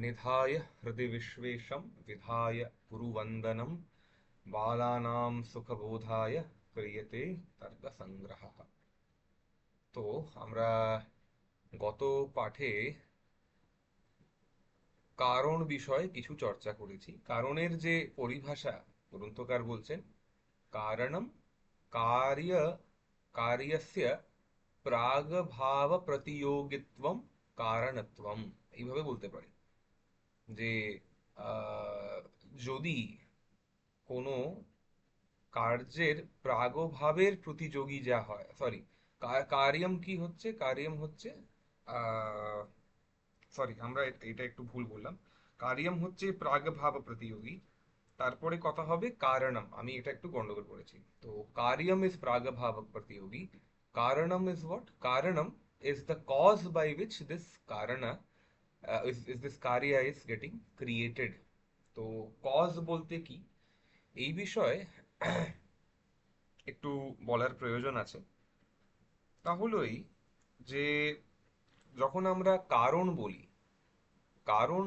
निधाय हृदि विश्वेशं विधाय गुरुवंदनम बालानां सुखबोधाय क्रियते तर्कसंग्रहः। তো আমরা গত পাঠে কারণ বিষয়ে কিছু চর্চা করেছি। কারণের যে পরিভাষা গ্রন্থকার বলছেন, কারণম कार्य कार्यस्य প্রাগভাব প্রতিযোগিত্বম কারণত্বম, এইভাবে বলতে পারি যে আহ, যদি কোনো কার্যের প্রাগভাবের প্রতিযোগী যা হয়, সরি, কার্যম কি হচ্ছে, কার্যম হচ্ছে সরি, আমরা এটা একটু ভুল বললাম। কার্যম হচ্ছে প্রাগভাব প্রতিযোগী, তারপরে কথা হবে কারণম, আমি এটা একটু গন্ডগোল করেছি। তো কার্যম ইজ প্রাগভাব প্রতিযোগী, কারণম ইজ হোয়াট, কারণম is the cause by which this karana is this karya is getting created। তো কজ বলতে কি, এই বিষয়ে একটু বলার প্রয়োজন আছে। তাহলেই যে যখন আমরা কারণ বলি, কারণ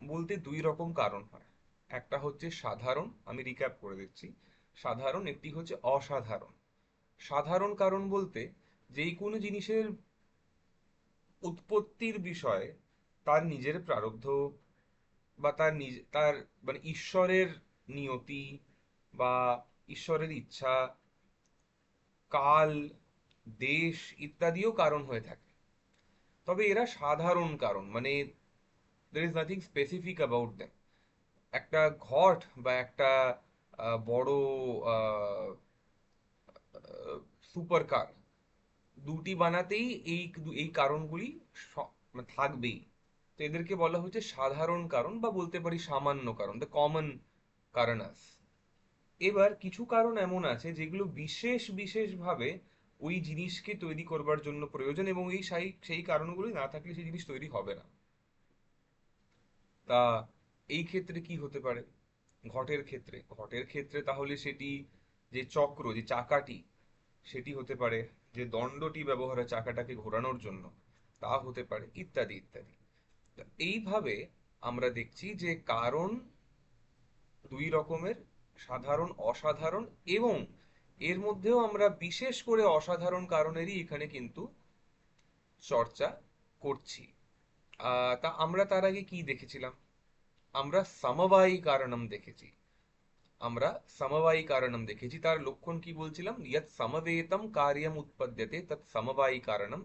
বলতে দুই রকম কারণ হয়। একটা হচ্ছে সাধারণ, আমি রিক্যাপ করে দিচ্ছি, সাধারণ, একটি হচ্ছে অসাধারণ। সাধারণ কারণ বলতে যেই কোনো জিনিসের উৎপত্তির বিষয়ে তার নিজের প্রারব্ধ বা তার মানে ঈশ্বরের নিয়তি বা ঈশ্বরের ইচ্ছা, কাল, দেশ ইত্যাদিও কারণ হয়ে থাকে। তবে এরা সাধারণ কারণ, মানে there is nothing specific about them। একটা ঘট বা একটা বড় সুপার কার, দুটি বানাতেই এই এই কারণগুলি মানে থাকবেই। তো এদেরকে বলা হচ্ছে সাধারণ কারণ বা বলতে পারি সামান্য কারণ, দ্য কমন কারণাস। এবার কিছু কারণ এমন আছে যেগুলো বিশেষ বিশেষ ভাবে ওই জিনিসকে তৈরি করবার জন্য প্রয়োজন, এবং এই সেই কারণগুলি না থাকলে সেই জিনিস তৈরি হবে না। তা এই ক্ষেত্রে কি হতে পারে? ঘটের ক্ষেত্রে তাহলে সেটি যে চক্র, যে চাকাটি, সেটি হতে পারে, যে দণ্ডটি ব্যবহার হয় চাকাটাকে ঘোরানোর জন্য, তা হতে পারে, ইত্যাদি ইত্যাদি। তা এইভাবে আমরা দেখছি যে কারণ দুই রকমের, সাধারণ, অসাধারণ, এবং এর মধ্যেও আমরা বিশেষ করে অসাধারণ কারণেরই এখানে কিন্তু চর্চা করছি। তা আমরা তার আগে কি দেখেছিলাম? আমরা সমবায়ী কারণম দেখেছি। আমরা সমবায়ী কারণম দেখেছি, তার লক্ষণ কি বলছিলাম? ইয়ৎ সমবেতম কার্যম উৎপদ্যতে তৎ সমবায়ী কারণম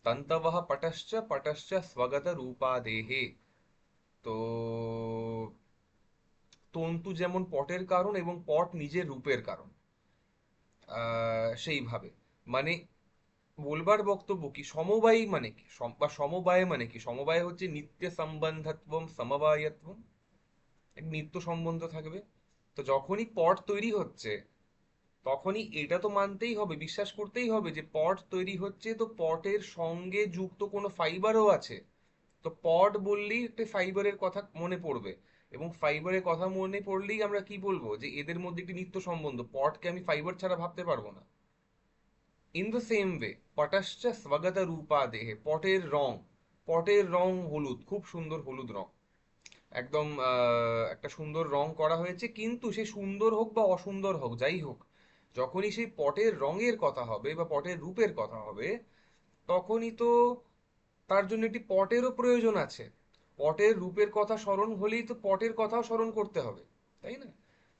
তন্তবঃ পটশ্চ পটশ্চ স্বগত রূপাদেহে। তো তন্তু যেমন পটের কারণ এবং পট নিজের রূপের কারণ, সেইভাবে মানে বলবার বক্তব্য কি, সমবায়ী মানে কি, বা সমবায় মানে কি? সমবায় হচ্ছে নিত্য সম্বন্ধত্বম সমবায়ত্বম, এক নিত্য সম্বন্ধ থাকবে। তো যখনই পট তৈরি হচ্ছে তখনই এটা তো মানতেই হবে, বিশ্বাস করতেই হবে যে পট তৈরি হচ্ছে, তো পটের সঙ্গে যুক্ত কোনো ফাইবারও আছে। তো পট বললেই একটা ফাইবারের কথা মনে পড়বে, এবং ফাইবারের কথা মনে পড়লেই আমরা কি বলবো, যে এদের মধ্যে একটি নিত্য সম্বন্ধ, পটকে আমি ফাইবার ছাড়া ভাবতে পারবো না। ইন দ্য সেম ওয়ে পটাশ্চ স্বগত রূপা দেহে, পটের রং হলুদ, খুব সুন্দর হলুদ রং, একদম একটা সুন্দর রং করা হয়েছে, কিন্তু সে সুন্দর হোক বা অসুন্দর হোক, যাই হোক, যখনই সেই পটের রঙের কথা হবে বা পটের রূপের কথা হবে, তখনই তো তার জন্য একটি পটেরও প্রয়োজন আছে। পটের রূপের কথা স্মরণ হলেই তো পটের কথাও স্মরণ করতে হবে, তাই না?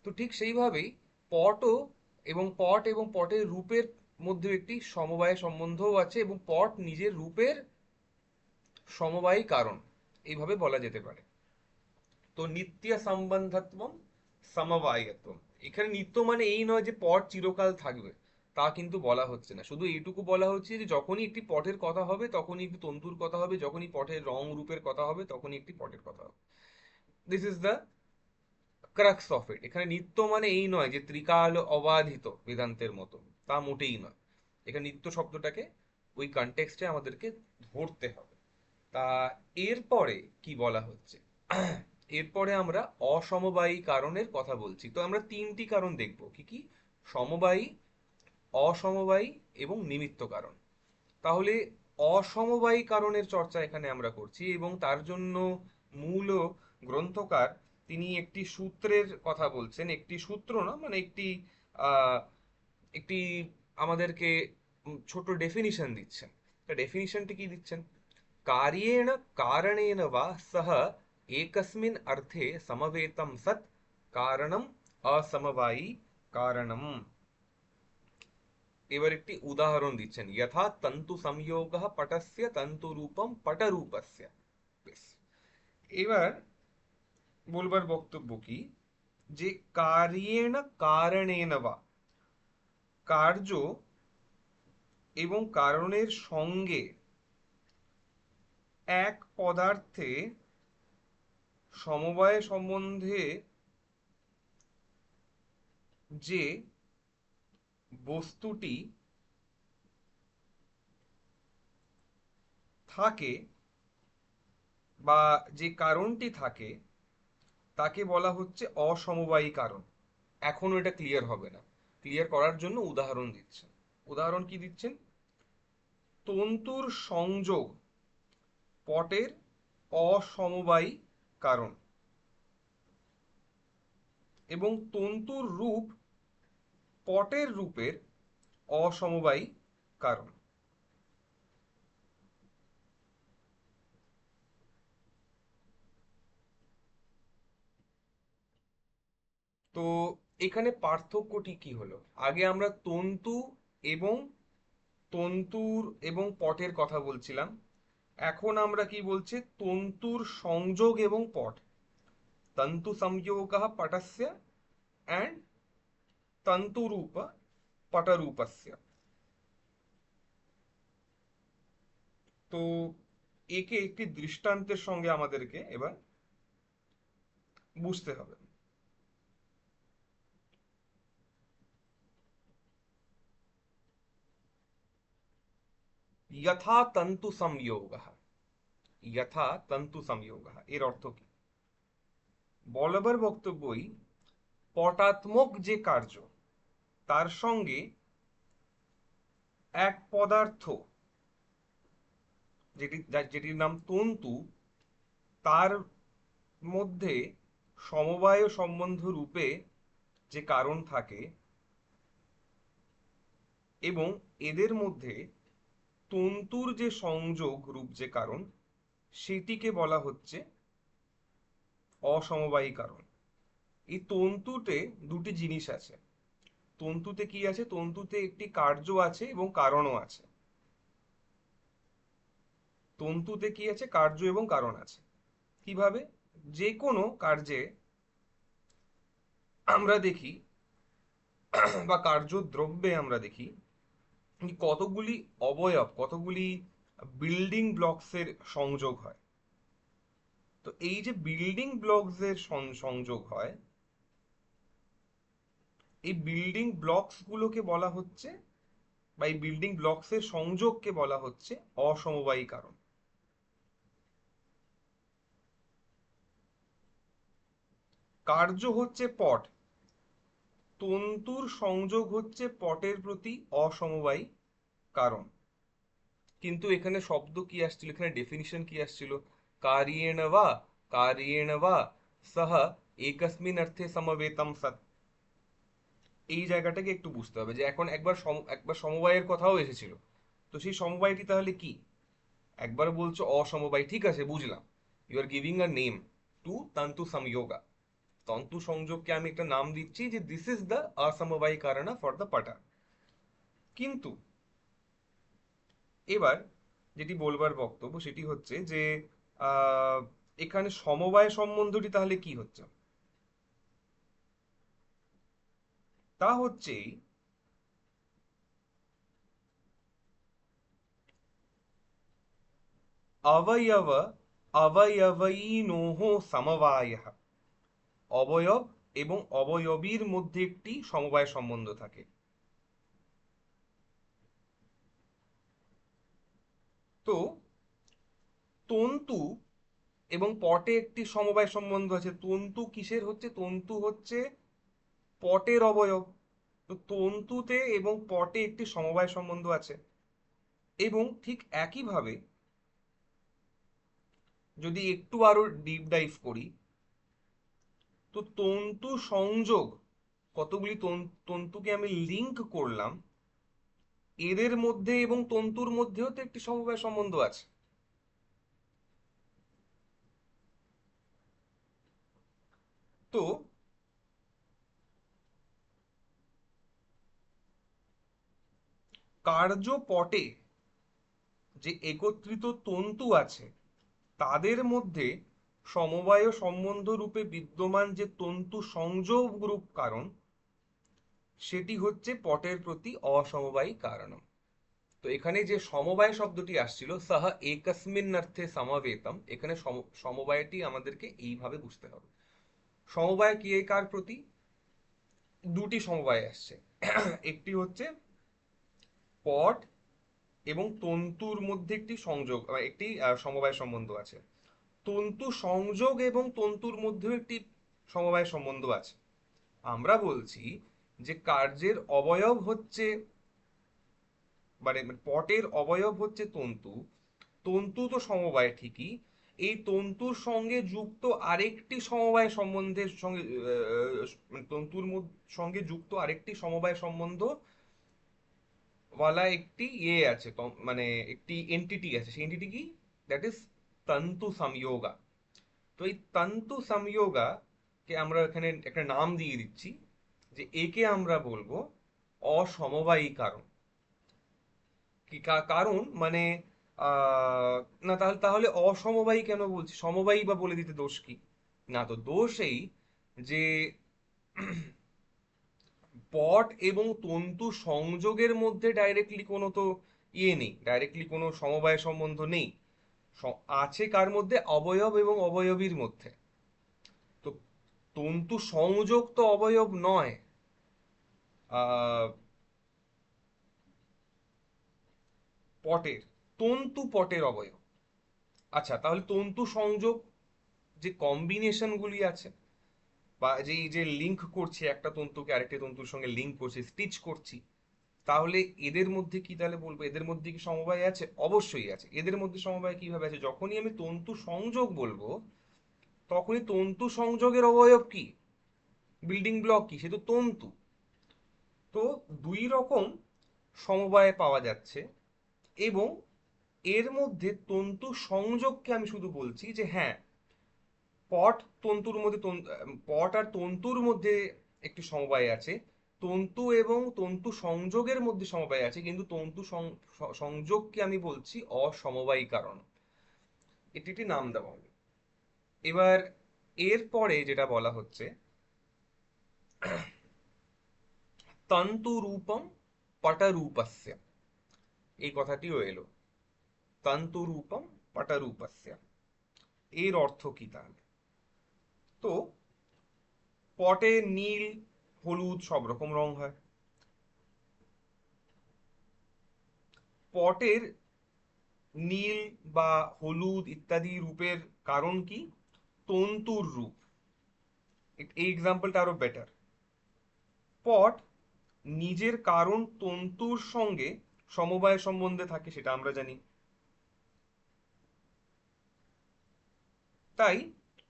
তো ঠিক সেইভাবেই পটও, এবং পট এবং পটের রূপের মধ্যে একটি সমবায় সম্বন্ধও আছে, এবং পট নিজের রূপের সমবায়ী কারণ, এইভাবে বলা যেতে পারে। তো নিত্য সম্বন্ধত্বম সমবায়ত্বম, এখানে নিত্য মানে এই নয় যে পট চিরকাল থাকবে, তা কিন্তু বলা হচ্ছে না। শুধু এইটুকু বলা হচ্ছে যে যখনই একটি পটের কথা হবে তখনই একটি তন্তুর কথা হবে, যখনই পটের রং রূপের কথা হবে তখনই একটি পটের কথা হবে। This is the crux of it. এখানে নিত্য মানে এই নয় যে ত্রিকাল অবাধিত বেদান্তের মতো, তা মোটেই নয়। এখানে নিত্য শব্দটাকে ওই কনটেক্সটে আমাদেরকে ধরতে হবে। তা এরপরে কি বলা হচ্ছে? এরপরে আমরা অসমবায়ী কারণের কথা বলছি। তো আমরা তিনটি কারণ দেখব, কি কি? সমবায়ী, অসমবায়ী এবং নিমিত্ত কারণ। তাহলে অসমবায়ী কারণের চর্চা এখানে আমরা করছি, এবং তার জন্য মূল গ্রন্থকার তিনি একটি সূত্রের কথা বলছেন, একটি সূত্র না মানে একটি আহ একটি আমাদেরকে ছোট ডেফিনিশন দিচ্ছেন। তা ডেফিনিশনটি কি দিচ্ছেন? कार्येण कारणेन वा सह एकस्मिन् अर्थे समवेतं सत् कारणम् असमवायी कारणम्। এবার একটি উদাহরণ দিচ্ছেন, यथा तन्तु संयोगः पटस्य तन्तुरूपं पटरूपस्य। বেশ, এবার বলবার বক্তব্য কি, যে কার্যেণ কারণেন বা, কার্য এবং কারণের সঙ্গে এক পদার্থে সমবায় সম্বন্ধে যে বস্তুটি থাকে বা যে কারণটি থাকে তাকে বলা হচ্ছে অসমবায়ী কারণ। এখনো এটা ক্লিয়ার হবে না, ক্লিয়ার করার জন্য উদাহরণ দিচ্ছেন। উদাহরণ কি দিচ্ছেন? তন্তুর সংযোগ পটের অসমবায়ী কারণ, এবং তন্তুর রূপ পটের রূপের অসমবায়ী কারণ। তো এখানে পার্থক্যটি কি হলো? আগে আমরা তন্তু এবং তন্তুর এবং পটের কথা বলছিলাম, এখন আমরা কি বলছি? তন্তুর সংযোগ এবং পট, তন্তু সংযোগः পটस्य এন্ড তন্তুরূপ পটরূপस्य। তো একে একটি দৃষ্টান্তের সঙ্গে আমাদেরকে এবার বুঝতে হবে। यथा तंतु संयोगः, यथा तंतु संयोगः এর অর্থ কি? বলবার বক্তব্যই, পটাত্মক যে কার্য তার সঙ্গে এক পদার্থ যেটির নাম তন্তু, তার মধ্যে সমবায় সম্বন্ধ রূপে যে কারণ থাকে এবং এদের মধ্যে তন্তুর যে সংযোগ রূপ যে কারণ, সেটিকে বলা হচ্ছে অসমবায়ী কারণ। এই তন্তুতে দুটি জিনিস আছে। তন্তুতে কি আছে? তন্তুতে একটি কার্য আছে এবং কারণও আছে। তন্তুতে কি আছে? কার্য এবং কারণ আছে। কিভাবে? যে কোনো কার্যে আমরা দেখি বা কার্যদ্রব্যে আমরা দেখি কতগুলি অবয়ব, কতগুলি বিল্ডিং ব্লকসের সংযোগ হয়। তো এই যে বিল্ডিং ব্লকসের সংযোগ হয়, এই বিল্ডিং ব্লকস গুলোকে বলা হচ্ছে, বা এই বিল্ডিং ব্লকসের সংযোগকে বলা হচ্ছে অসমবায়ী কারণ। কার্য হচ্ছে পট, তন্তুর সংযোগ হচ্ছে পটের প্রতি অসমবায়ী কারণ। কিন্তু এখানে শব্দ কি আসছিল, এখানে ডেফিনিশন কি আসছিল? কার্যেণ বা, কার্যেণ বা সহ একস্মিন অর্থে সমবেতম সৎ। এই জায়গাটাকে একটু বুঝতে হবে, যে এখন একবার সমবায়ের কথাও এসেছিল। তো সেই সমবায়টি তাহলে কি? একবার বলছো অসমবায়, ঠিক আছে বুঝলাম, you are giving a name to তন্তু সংযোগা। তন্তু সংযোগকে আমি একটা নাম দিচ্ছি যে দিস ইজ দ্য অসমবায়ী কারণ ফর দ্য পাটা। কিন্তু এবার যেটি বলবার বক্তব্য সেটি হচ্ছে যে আহ, এখানে সমবায় সম্বন্ধটি তাহলে কি হচ্ছে? তা হচ্ছে অবয়ব অবয়বৈনোহ সমবায়, অবয়ব এবং অবয়বীর মধ্যে একটি সমবায় সম্বন্ধ থাকে। তো তন্তু এবং পটে একটি সমবায় সম্বন্ধ আছে। তন্তু কিসের হচ্ছে? তন্তু হচ্ছে পটের অবয়ব। তো তন্তুতে এবং পটে একটি সমবায় সম্বন্ধ আছে। এবং ঠিক একইভাবে যদি একটু আরো ডিপ ডাইভ করি, তো তন্তু সংযোগ, কতগুলি তন্তুকে আমি লিংক করলাম, এদের মধ্যে এবং তন্তুর মধ্যেও তো একটি সমবায় সম্বন্ধ আছে। তো কার্যপটে যে একত্রিত তন্তু আছে তাদের মধ্যে সমবায় সম্বন্ধ রূপে বিদ্যমান যে তন্তু সংযোগ রূপ কারণ, সেটি হচ্ছে পটের প্রতি অসমবায়ী কারণ। তো এখানে যে সমবায় শব্দটি আসছিল, সাহা একস্মিন অর্থে সমবেতম, এখানে সমবায়টি আমাদেরকে এইভাবে বুঝতে হবে। সমবায় কি কার প্রতি? দুটি সমবায় আসছে। একটি হচ্ছে পট এবং তন্তুর মধ্যে একটি সংযোগ, একটি সমবায় সম্বন্ধ আছে। তন্তু সংযোগ এবং তন্তুর মধ্যেও একটি সমবায় সম্বন্ধ আছে। আমরা বলছি যে কার্যের অবয়ব হচ্ছে, মানে পটের অবয়ব হচ্ছে তন্তু। তন্তু তো সমবায় ঠিকই, এই তন্তুর সঙ্গে যুক্ত আরেকটি সমবায় সম্বন্ধের সঙ্গে মানে তন্তুর সঙ্গে যুক্ত আরেকটি সমবায় সম্বন্ধ ওয়ালা একটি আছে, মানে একটি এন্টিটি আছে। সেই এন্টিটি কি? দ্যাট ইজ তন্তু সংযোগা। তো এই তন্তু সংযোগা কে আমরা এখানে একটা নাম দিয়ে দিচ্ছি, যে একে আমরা বলবো অসমবায়ী কারণ। কি কারণ মানে না, তাহলে তাহলে অসমবায়ী কেন বলছি? সমবায়ী বা বলে দিতে দোষ কি? না, তো দোষ এই যে পট এবং তন্তু সংযোগের মধ্যে ডাইরেক্টলি কোনো তো নেই, ডাইরেক্টলি কোনো সমবায় সম্বন্ধ নেই। আছে কার মধ্যে? অবয়ব এবং অবয়বীর মধ্যে। তো তন্তু সংযোগ তো অবয়ব নয়, আহ পটের, তন্তু পটের অবয়ব। আচ্ছা, তাহলে তন্তু সংযোগ যে কম্বিনেশন গুলি আছে, বা যে লিংক করছি একটা তন্তুকে আরেকটি তন্তুর সঙ্গে লিংক করছি, স্টিচ করছি, তাহলে এদের মধ্যে কি তাহলে বলবো এদের মধ্যে কি সমবায় আছে? অবশ্যই আছে। এদের মধ্যে সমবায় কিভাবে আছে? যখনই আমি তন্তু সংযোগ বলবো, তখনই তন্তু সংযোগের অবয়ব কি, বিল্ডিং ব্লক কি? সে তো তন্তু। তো দুই রকম সমবায় পাওয়া যাচ্ছে, এবং এর মধ্যে তন্তু সংযোগকে আমি শুধু বলছি যে হ্যাঁ, পট তন্তুর মধ্যে পট আর তন্তুর মধ্যে একটি সমবায় আছে, তন্তু এবং তন্তু সংযোগের মধ্যে সমবায় আছে, কিন্তু তন্তু সংযোগকে আমি বলছি অসমবায়ী কারণ। এটি একটি নাম দেওয়া হবে। এবার এরপরে যেটা বলা হচ্ছে, তন্তু রূপম পটরূপস্য, এই কথাটিও এলো, তন্তু রূপম পটরূপস্য। এর অর্থ কি তাহলে? তো পটে নীল, হলুদ সব রকম রং হয়। পটের নীল বা হলুদ ইত্যাদি রূপের কারণ কি? তন্তুর রূপ। এই এক্সাম্পলটা আরো বেটার। পট নিজের কারণ তন্তুর সঙ্গে সমবায় সম্বন্ধে থাকে, সেটা আমরা জানি। তাই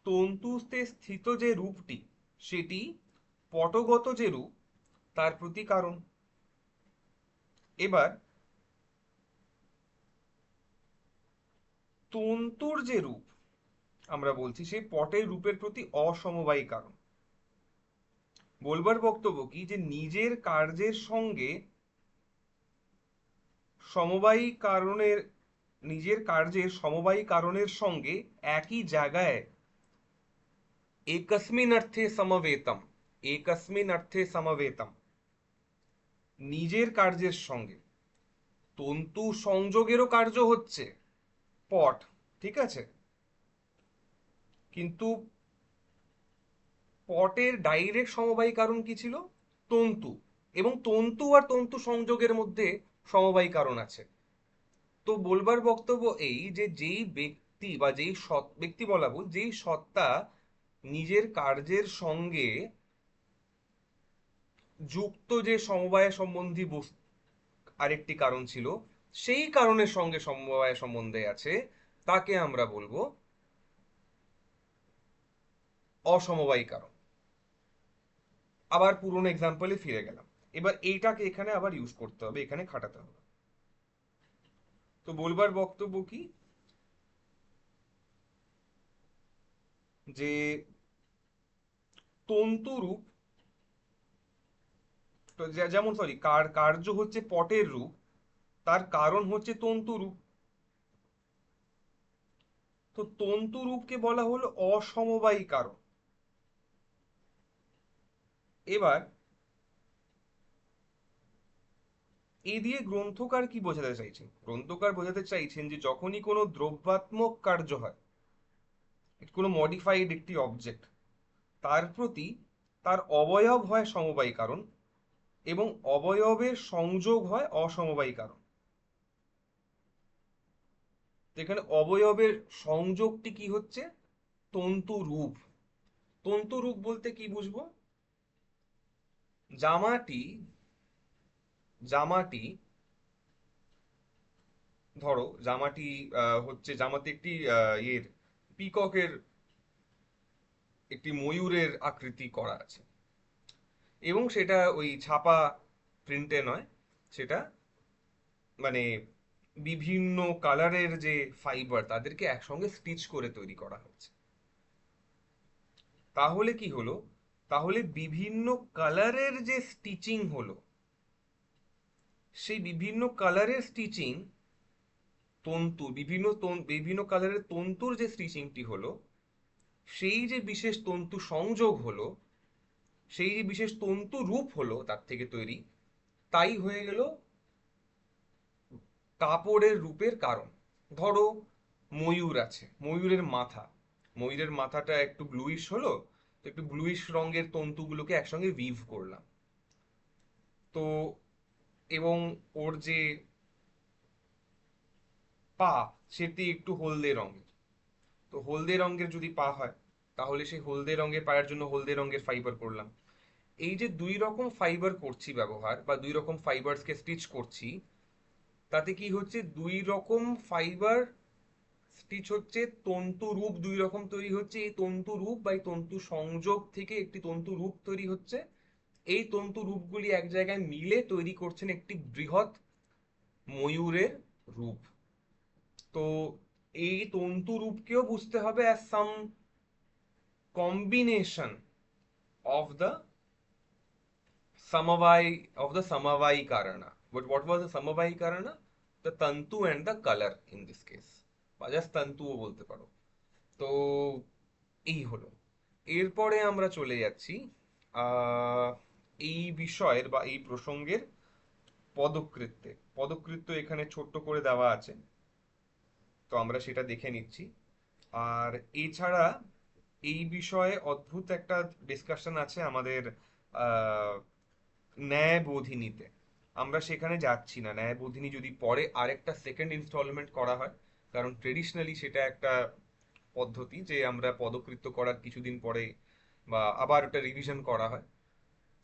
তন্তুতে স্থিত যে রূপটি, সেটি পটগত যে রূপ তার প্রতি কারণ। এবার তন্তুর যে রূপ আমরা বলছি, সেই পটের রূপের প্রতি অসমবায়ী কারণ। বলবার বক্তব্য কি, যে নিজের কার্যের সঙ্গে সমবায়ী কারণের, নিজের কার্যের সমবায়ী কারণের সঙ্গে একই জায়গায় একস্মিন অর্থে সমবেতম, একস্মিন অর্থে সমবেতম, নিজের কার্যের সঙ্গে তন্তু সংযোগেরও কার্য হচ্ছে পট, ঠিক আছে, কিন্তু পটের ডাইরেক্ট সমবায়ী কারণ কি ছিল? তন্তু। এবং তন্তু আর তন্তু সংযোগের মধ্যে সমবায়ী কারণ আছে। তো বলবার বক্তব্য এই যে যেই ব্যক্তি বা যেই সৎ ব্যক্তি, বলা ভুল, যেই সত্তা নিজের কার্যের সঙ্গে যুক্ত যে সমবায় সম্বন্ধী আরেকটি কারণ ছিল, সেই কারণের সঙ্গে সমবায় সম্বন্ধে আছে, তাকে আমরা বলবো অসমবায়ী কারণ। আবার পুরোনো এক্সাম্পলে ফিরে গেলাম। এবার এইটাকে এখানে আবার ইউজ করতে হবে, এখানে খাটাতে হবে। তো বলবার বক্তব্য কি, যে তন্তুরূপ, তো যেমন সরি, কার্য হচ্ছে পটের রূপ, তার কারণ হচ্ছে তন্তুরূপ। তো তন্তুরূপকে বলা হলো অসমবায়ী কারণ। এবার এই দিয়ে গ্রন্থকার কি বোঝাতে চাইছেন? গ্রন্থকার বোঝাতে চাইছেন যে যখনই কোনো দ্রব্যাত্মক কার্য হয়, কোনো মডিফাইড একটি অবজেক্ট, তার প্রতি তার অবয়ব হয় সমবায়ী কারণ, এবং অবয়বের সংযোগ হয় অসমবায়ী কারণ। তো এখানে অবয়বের সংযোগটি কি হচ্ছে? তন্তু রূপ। তন্তু রূপ বলতে কি বুঝবো? জামাটি জামাটি ধরো জামাটি হচ্ছে, জামাতে একটি ইয়ের, পিককের, একটি ময়ূরের আকৃতি করা আছে, এবং সেটা ওই ছাপা প্রিন্টে নয়, সেটা মানে বিভিন্ন কালারের যে ফাইবার তাদেরকে একসঙ্গে স্টিচ করে তৈরি করা হচ্ছে। তাহলে কি হলো? তাহলে বিভিন্ন কালারের যে স্টিচিং হলো, সেই বিভিন্ন কালারের স্টিচিং, তন্তু বিভিন্ন বিভিন্ন কালারের তন্তুর যে স্টিচিংটি হলো, সেই যে বিশেষ তন্তু সংযোগ হলো, সেই যে বিশেষ তন্তু রূপ হলো তার থেকে তৈরি, তাই হয়ে গেল কাপড়ের রূপের কারণ। ধরো ময়ূর আছে, ময়ূরের মাথা, ময়ূরের মাথাটা একটু ব্লুইশ হলো, তো একটু ব্লুইশ রঙের তন্তুগুলোকে একসঙ্গে উইভ করলাম। তো এবং ওর যে পা, সেটি একটু হলদে রঙের। তো হলদে রঙের যদি পা হয়, তাহলে সেই হলদে রঙের পায়ের জন্য হলদে রঙের ফাইবার করলাম। এই যে দুই রকম ফাইবার করছি ব্যবহার, বা দুই রকম ফাইবারসকে স্টিচ করছি, তাতে কি হচ্ছে? দুই রকম ফাইবার স্টিচ হচ্ছে, তন্তু রূপ দুই রকম তৈরি হচ্ছে। এই তন্তু রূপ বা এই তন্তু সংযোগ থেকে একটি তন্তু রূপ তৈরি হচ্ছে। এই তন্তু রূপগুলি এক জায়গায় মিলে তৈরি করছেন একটি বৃহৎ ময়ূরের রূপ। তো এই তন্তু রূপকেও বুঝতে হবে as some combination of the samavayi karana. But what was the samavayi karana? The tantu and the color in this case, বা জাস্ট তন্তুও বলতে পারো। তো এই হলো। এরপরে আমরা চলে যাচ্ছি আহ এই বিষয়ের বা এই প্রসঙ্গের পদকৃত্যে। পদকৃত্য এখানে ছোট্ট করে দেওয়া আছে, তো আমরা সেটা দেখে নিচ্ছি। আর এছাড়া এই বিষয়ে অদ্ভুত একটা ডিসকাশন আছে আমাদের আহ ন্যায়বোধিনীতে। আমরা সেখানে যাচ্ছি না। ন্যায়বোধিনী যদি পরে আরেকটা সেকেন্ড ইনস্টলমেন্ট করা হয়, কারণ ট্রেডিশনালি সেটা একটা পদ্ধতি যে আমরা পদকৃত্য করার কিছুদিন পরে বা আবার ওটা রিভিশন করা হয়,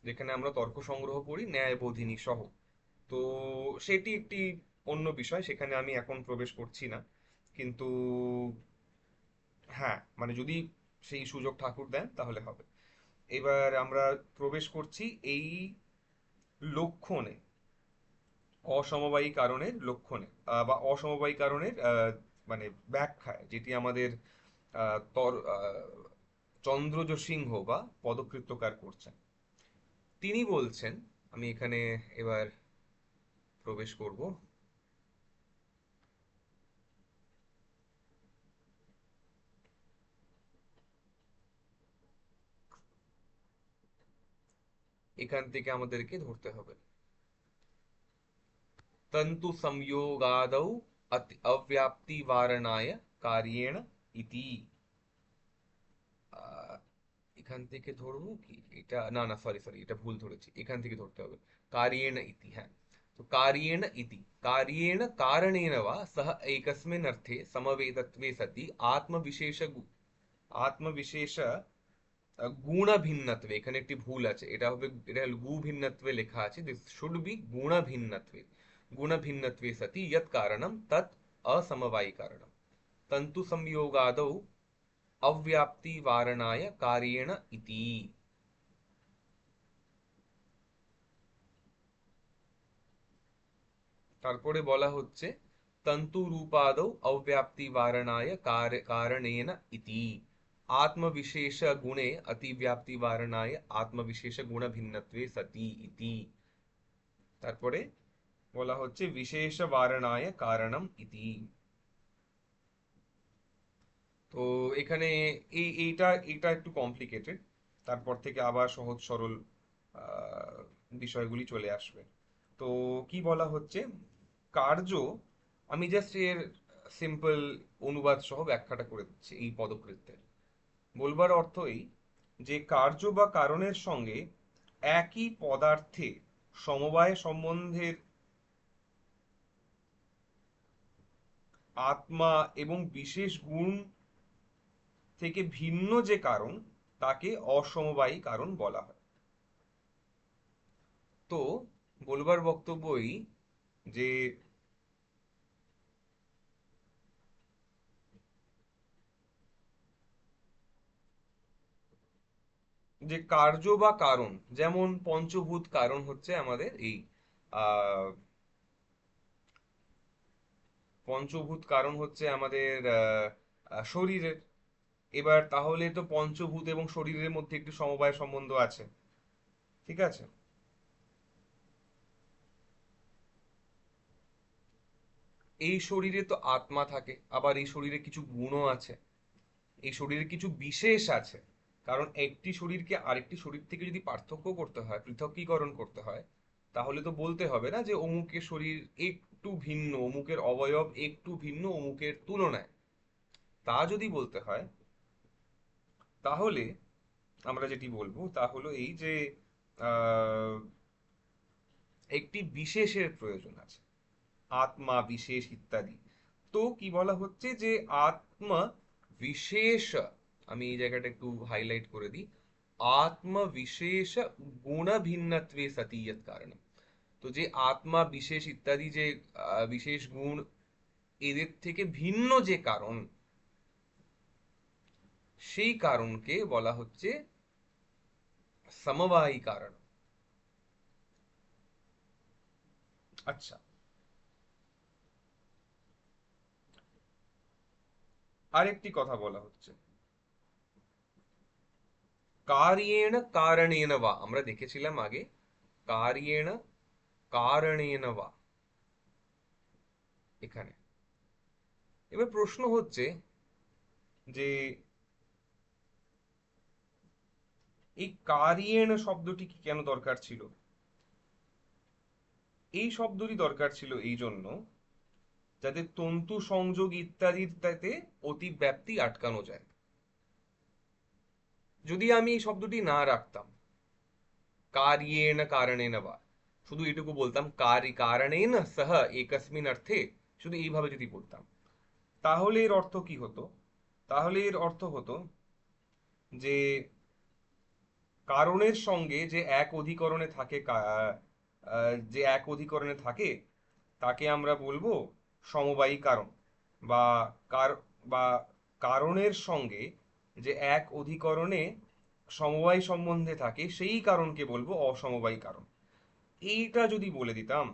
যেখানে আমরা তর্ক সংগ্রহ করি ন্যায়বোধিনী সহ। তো সেটি একটি অন্য বিষয়, সেখানে আমি এখন প্রবেশ করছি না। কিন্তু হ্যাঁ, মানে যদি সেই সুযোগ ঠাকুর দেন তাহলে হবে। এবার আমরা প্রবেশ করছি এই লক্ষণে, অসমবায়ী কারণের লক্ষণে, বা অসমবায়ী কারণের মানে ব্যাখ্যায়, যেটি আমাদের চন্দ্রজ সিংহ বা পদকৃত্যকার করছেন। তিনি বলছেন, আমি এখানে এবার প্রবেশ করব। এখান থেকে আমাদেরকে ধরতে হবে তন্তু সংযোগাদৌ অব্যাপ্তি বারণায় কার্যেণ ইতি। এখান থেকে ধরবো কি এটা? না না, সরি সরি, এটা ভুল ধরেছি, এখান থেকে ধরতে হবে কার্যেণ ইতি। হ্যাঁ, তো কার্যেণ ইতি, কার্যেণ কারণেন বা সহ একস্মিন অর্থে সমবেতত্বে সতি আত্মবিশেষ আত্মবিশেষ গুণ ভিন্নত্বে। এখানে একটি ভুল আছে, এটা হবে, এটা গু ভিন্নত্বে লেখা আছে, দিস শুড বি গুণ ভিন্নত্বে। গুণ ভিন্নত্বে সতি यत् कारणं तत् असमवायी कारणं तन्तु संयोगादौ अव्याप्ति वारणाय कार्येण इति। তারপরে বলা হচ্ছে তন্তু রূপাদৌ অব্যাপ্তি वारणाय कारणेन इति। आत्मविशेष गुणे अतिव्याप्ति वारणाय आत्मविशेष गुण भिन्नत्वे सति इति। তারপরে বলা হচ্ছে বিশেষ वारणाय कारणम इति। তো এখানে এইটা এটা একটু কমপ্লিকেটেড, তারপর থেকে আবার সহজ সরল বিষয়গুলি চলে আসবে। তো কি বলা হচ্ছে, কার্য, আমি জাস্ট এর সিম্পল অনুবাদ সহ ব্যাখ্যাটা করে দিচ্ছি এই পদকৃত্যের। বলবার অর্থ এই যে কার্য বা কারণের সঙ্গে একই পদার্থে সমবায় সম্বন্ধের আত্মা এবং বিশেষ গুণ থেকে ভিন্ন যে কারণ তাকে অসমবায়ী কারণ বলা হয়। তো বলবার বক্তব্য এই যে যে কার্য বা কারণ, যেমন পঞ্চভূত কারণ হচ্ছে আমাদের এই আহ পঞ্চভূত কারণ হচ্ছে আমাদের শরীরের। এবার তাহলে তো পঞ্চভূত এবং শরীরের মধ্যে একটি সমবায় সম্বন্ধ আছে, ঠিক আছে। এই শরীরে তো আত্মা থাকে, আবার এই শরীরে কিছু গুণও আছে, এই শরীরে কিছু বিশেষ আছে। কারণ একটি শরীরকে আরেকটি শরীর থেকে যদি পার্থক্য করতে হয়, পৃথকীকরণ করতে হয়, তাহলে তো বলতে হবে না যে অমুকের শরীর একটু ভিন্ন, অমুকের অবয়ব একটু ভিন্ন অমুকের তুলনায়। তা যদি বলতে হয়, তাহলে আমরা যেটি বলবো তা হলো এই যে আহ, একটি বিশেষের প্রয়োজন আছে, আত্মা বিশেষ ইত্যাদি। তো কি বলা হচ্ছে যে আত্মা বিশেষ, আমি এই জায়গাটা একটু হাইলাইট করে দিই, আত্ম বিশেষ গুণ ভিন্নত্বে সতি ইয়ৎ কারণম। তো যে আত্মা বিশেষ ইত্যাদি যে বিশেষ গুণ, এদের থেকে ভিন্ন যে কারণ, সেই কারণকে বলা হচ্ছে সমবায়ী কারণ। আচ্ছা, আরেকটি কথা বলা হচ্ছে, কার্যেণ কারণেন বা, আমরা দেখেছিলাম আগে কার্যেণ কারণেন বা, এখানে এবার প্রশ্ন হচ্ছে যে এই কার্যেণ শব্দটি কি কেন দরকার ছিল। এই শব্দটি দরকার ছিল এই জন্য যাতে তন্তু সংযোগ ইত্যাদির তাতে অতিব্যাপ্তি আটকানো যায়। যদি আমি এই শব্দটি না রাখতাম, কার্যেণ কারণেন বা, শুধু এটুকু বলতাম কারণেন সহ একস্মিন অর্থে, শুধু এইভাবে যদি বলতাম, তাহলে এর অর্থ কি হতো, তাহলে এর অর্থ হতো যে কারণের সঙ্গে যে এক অধিকরণে থাকে যে এক অধিকরণে থাকে তাকে আমরা বলবো সমবায়ী কারণ। বা কার বা কারণের সঙ্গে যে এক অধিকরণে সমবায় সম্বন্ধে থাকে সেই কারণকে বলবো অসমবায়ী কারণ। এইটা যদি বলে দিতাম,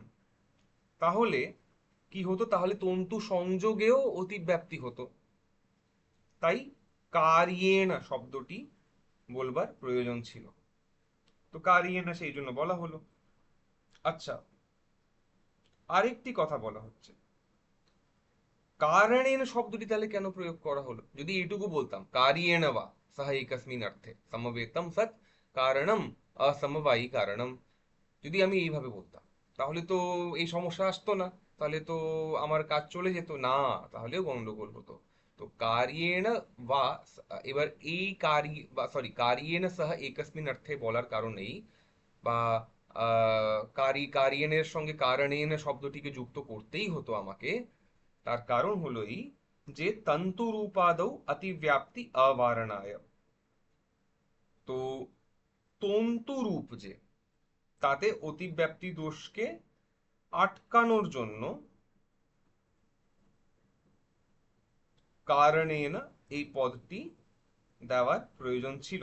তাহলে কি হতো, তাহলে তন্তু সংযোগেও অতিব্যাপ্তি হতো। তাই কার্যেণ শব্দটি বলবার প্রয়োজন ছিল। তো কার্যেণ সেই জন্য বলা হলো। আচ্ছা, আরেকটি কথা বলা হচ্ছে, কারণেন শব্দটি তাহলে কেন প্রয়োগ করা হলো। যদি এইটুকু বলতাম কার্যেণ বা সহ একস্মিন অর্থে সমবেতম সৎ কারণম অসমবায়ী কারণম, যদি আমি এইভাবে বলতাম, তাহলে তো এই সমস্যা আসতো না, তাহলে তো আমার কাজ চলে যেত না, তাহলেও গন্ডগোল হতো। তো কার্যেণ বা, এবার এই কার্য বা সরি কার্যেণ সহ একস্মিন অর্থে বলার কারণ এই, বা কার্যেনের সঙ্গে কারণেন শব্দটিকে যুক্ত করতেই হতো আমাকে। তার কারণ হলো এই যে তন্তুরূপাদৌ অতিব্যাপ্তি অবারণায়। তো তন্তু রূপ যে, তাতে অতিব্যাপ্তি দোষকে আটকানোর জন্য কারণেন এই পদটি দেওয়ার প্রয়োজন ছিল।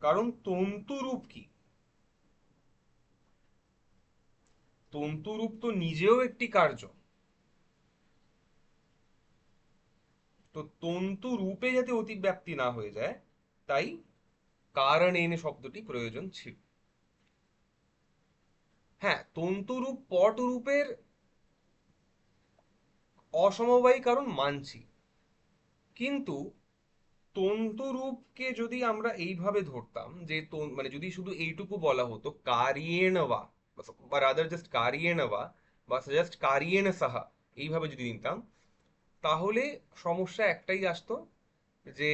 কারণ তন্তুরূপ কি, তন্তুরূপ তো নিজেও একটি কার্য। তো তন্তু রূপে যাতে অতিব্যাপ্তি না হয়ে যায়, তাই কারণেন শব্দটি প্রয়োজন ছিল। হ্যাঁ, তন্তুরূপ পটরূপের অসমবায়ী কারণ মানছি, কিন্তু তন্তুরূপকে যদি আমরা এইভাবে ধরতাম যে মানে যদি শুধু এইটুকু বলা হতো কার্যেণ বা, বা রাদার জাস্ট কার্যেণ বা জাস্ট কার্যেণ সাহা, এইভাবে যদি নিতাম, তাহলে সমস্যা একটাই আসতো, যে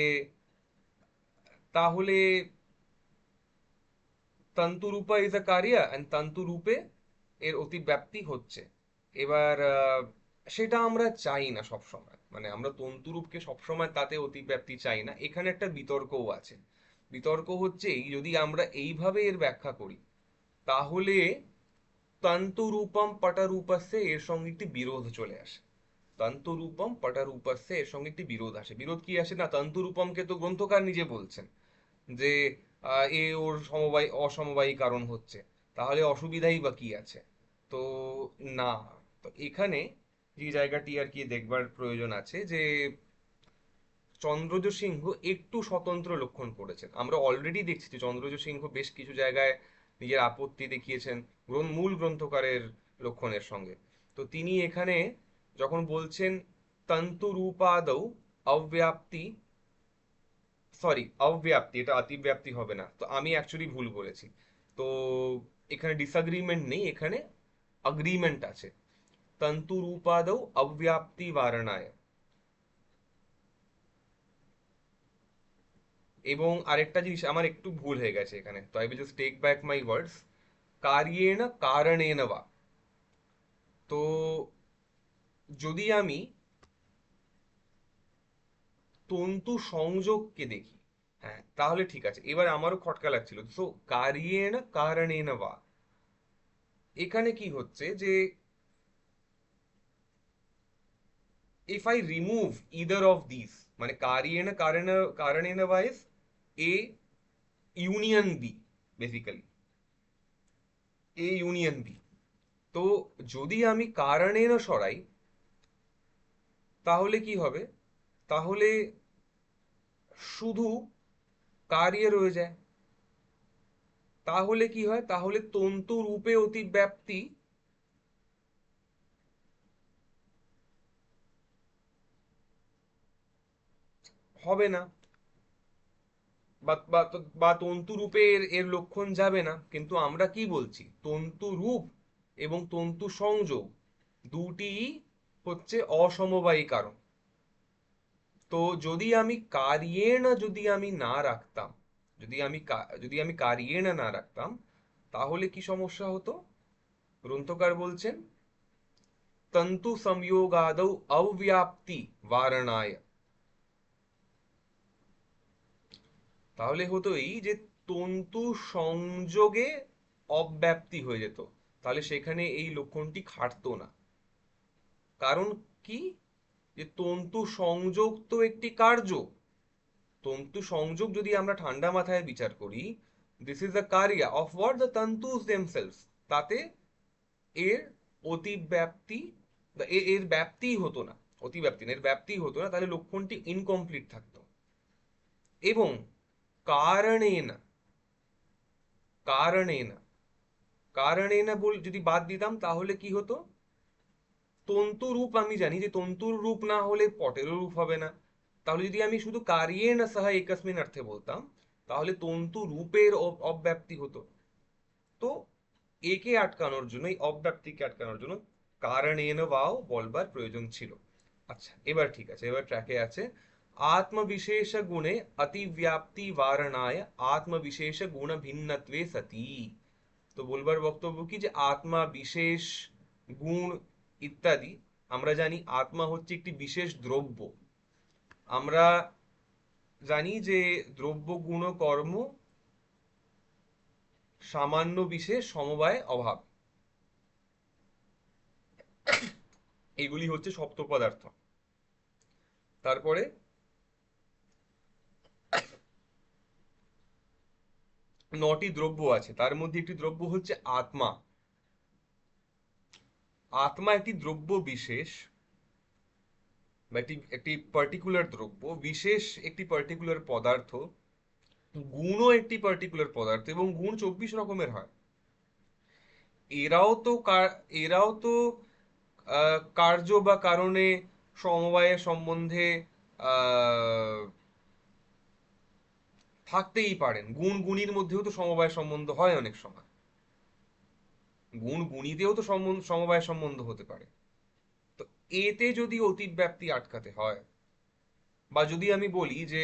তাহলে তন্তুরূপা ইজ আ কারিয়া অ্যান্ড তন্তুরূপে এর অতিব্যাপ্তি হচ্ছে। এবার সেটা আমরা চাই না সব সময়, মানে আমরা তন্তুরূপকে সবসময় তাতে অতিব্যাপ্তি চাই না। এখানে একটা বিতর্কও আছে। বিতর্ক হচ্ছে এই, যদি আমরা এইভাবে এর ব্যাখ্যা করি, তাহলে তন্তুরূপম পটরূপস্যে এর সঙ্গে একটি বিরোধ চলে আসে। তন্তুরূপম পটরূপস্যে এর সঙ্গে একটি বিরোধ আসে। বিরোধ কি আসে না, তন্তুরূপমকে তো গ্রন্থকার নিজে বলছেন যে এ ওর সমবায় অসমবায়ী কারণ হচ্ছে, তাহলে অসুবিধাই বা কি আছে। তো না, তো এখানে যে জায়গাটি আর কি দেখবার প্রয়োজন আছে, যে চন্দ্রজ সিংহ একটু স্বতন্ত্র লক্ষণ করেছেন। আমরা অলরেডি দেখছি যে চন্দ্রজ সিংহ বেশ কিছু জায়গায় নিজের আপত্তি দেখিয়েছেন মূল গ্রন্থকারের লক্ষণের সঙ্গে। তো তিনি এখানে যখন বলছেন তন্তু রূপাদৌ অব্যাপ্তি, সরি অব্যাপ্তি, এটা অতিব্যাপ্তি হবে না, তো আমি অ্যাকচুয়ালি ভুল বলেছি। তো এখানে ডিসএগ্রিমেন্ট নেই, এখানে অ্যাগ্রিমেন্ট আছে। তন্তু রূপাদৌ অব্যাপ্তি বারণায়। এবং আরেকটা জিনিস আমার একটু ভুল হয়ে গেছে এখানে, তো I will just take back my words. কার্যেণ কারণেন বা, তো যদি আমি তন্তু সংযোগকে দেখি, হ্যাঁ তাহলে ঠিক আছে, এবার আমারও খটকা লাগছিল। সো কার্যেণ কারণেন বা, এখানে কি হচ্ছে যে if I remove either of these, মানে কারণেন বা is A union B, basically A union B। তো যদি আমি কারণেন সরাই, তাহলে কি হবে, তাহলে শুধু কার্য রয়ে যায়। তাহলে কি হয়, তাহলে তন্তু রূপে অতিব্যাপ্তি হবে না, বা তন্তু রূপে এর লক্ষণ যাবে না। কিন্তু আমরা কি বলছি, তন্তু রূপ এবং তন্তু সংযোগ দুটি হচ্ছে অসমবায়ী কারণ। তো যদি আমি কার্যেণ যদি আমি না রাখতাম, যদি আমি কার্যেণ না রাখতাম, তাহলে কি সমস্যা হতো, গ্রন্থকার বলছেন তন্তু সংযোগাদৌ অব্যাপ্তি বারণায়। তাহলে হতো এই যে তন্তু সংযোগে অব্যাপ্তি হয়ে যেত, তাহলে সেখানে এই লক্ষণটি খাটতো না। কারণ কি, যে তন্তু সংযোগ তো একটি কার্য। তন্তু সংযোগ যদি আমরা ঠান্ডা মাথায় বিচার করি, দিস ইজ দ্য কারিয়া অফ হোয়াট, দ্য তন্তুস দেমসেলস। তাতে এর অতিব্যাপ্তি, এর ব্যাপ্তিই হতো না, অতিব্যাপ্তি না, এর ব্যাপ্তিই হতো না, তাহলে লক্ষণটি ইনকমপ্লিট থাকতো। এবং কারণেন, কারণেন, কারণেন বল যদি বাদ দিতাম, তাহলে কি হতো, তন্তু রূপ আমি জানি যে তন্তুর রূপ না হলে পটেরও রূপ হবে না। তাহলে যদি আমি শুধু কার্যেণ সহ একস্মিন অর্থে বলতাম, তাহলে তন্তু রূপের অব্যাপ্তি হতো। তো একে আটকানোর জন্য, এই অব্যাপ্তিকে আটকানোর জন্য কারণেন বাও বলবার প্রয়োজন ছিল। আচ্ছা এবার ঠিক আছে, এবার ট্র্যাকে আছে। আত্মবিশেষ গুণে অতিব্যাপ্তি বারণায় আত্মবিশেষ গুণ ভিন্নত্বে সতি। তো বলবার বক্তব্য কি, যে আত্মা বিশেষ গুণ ইত্যাদি, আমরা জানি আত্মা হচ্ছে একটি বিশেষ দ্রব্য। আমরা জানি যে দ্রব্য গুণ কর্ম সামান্য বিশেষ সমবায় অভাব, এগুলি হচ্ছে সপ্ত পদার্থ। তারপরে 9টি দ্রব্য আছে, তার মধ্যে একটি দ্রব্য হচ্ছে আত্মা। আত্মা একটি দ্রব্য বিশেষ, বা একটি একটি পার্টিকুলার দ্রব্য বিশেষ, একটি পার্টিকুলার পদার্থ। গুণও একটি পার্টিকুলার পদার্থ, এবং গুণ 24 রকমের হয়। এরাও তো এরাও তো কার্য বা কারণে সমবায়ের সম্বন্ধে আহ, থাকতেই পারেন। গুণ গুণীর মধ্যেও তো সমবায় সম্বন্ধ হয় অনেক সময়। গুণ গুণীতেও তো সমবায় সম্বন্ধ হতে পারে। তো এতে যদি অতিব্যাপ্তি আটকাতে হয়, বা যদি আমি বলি যে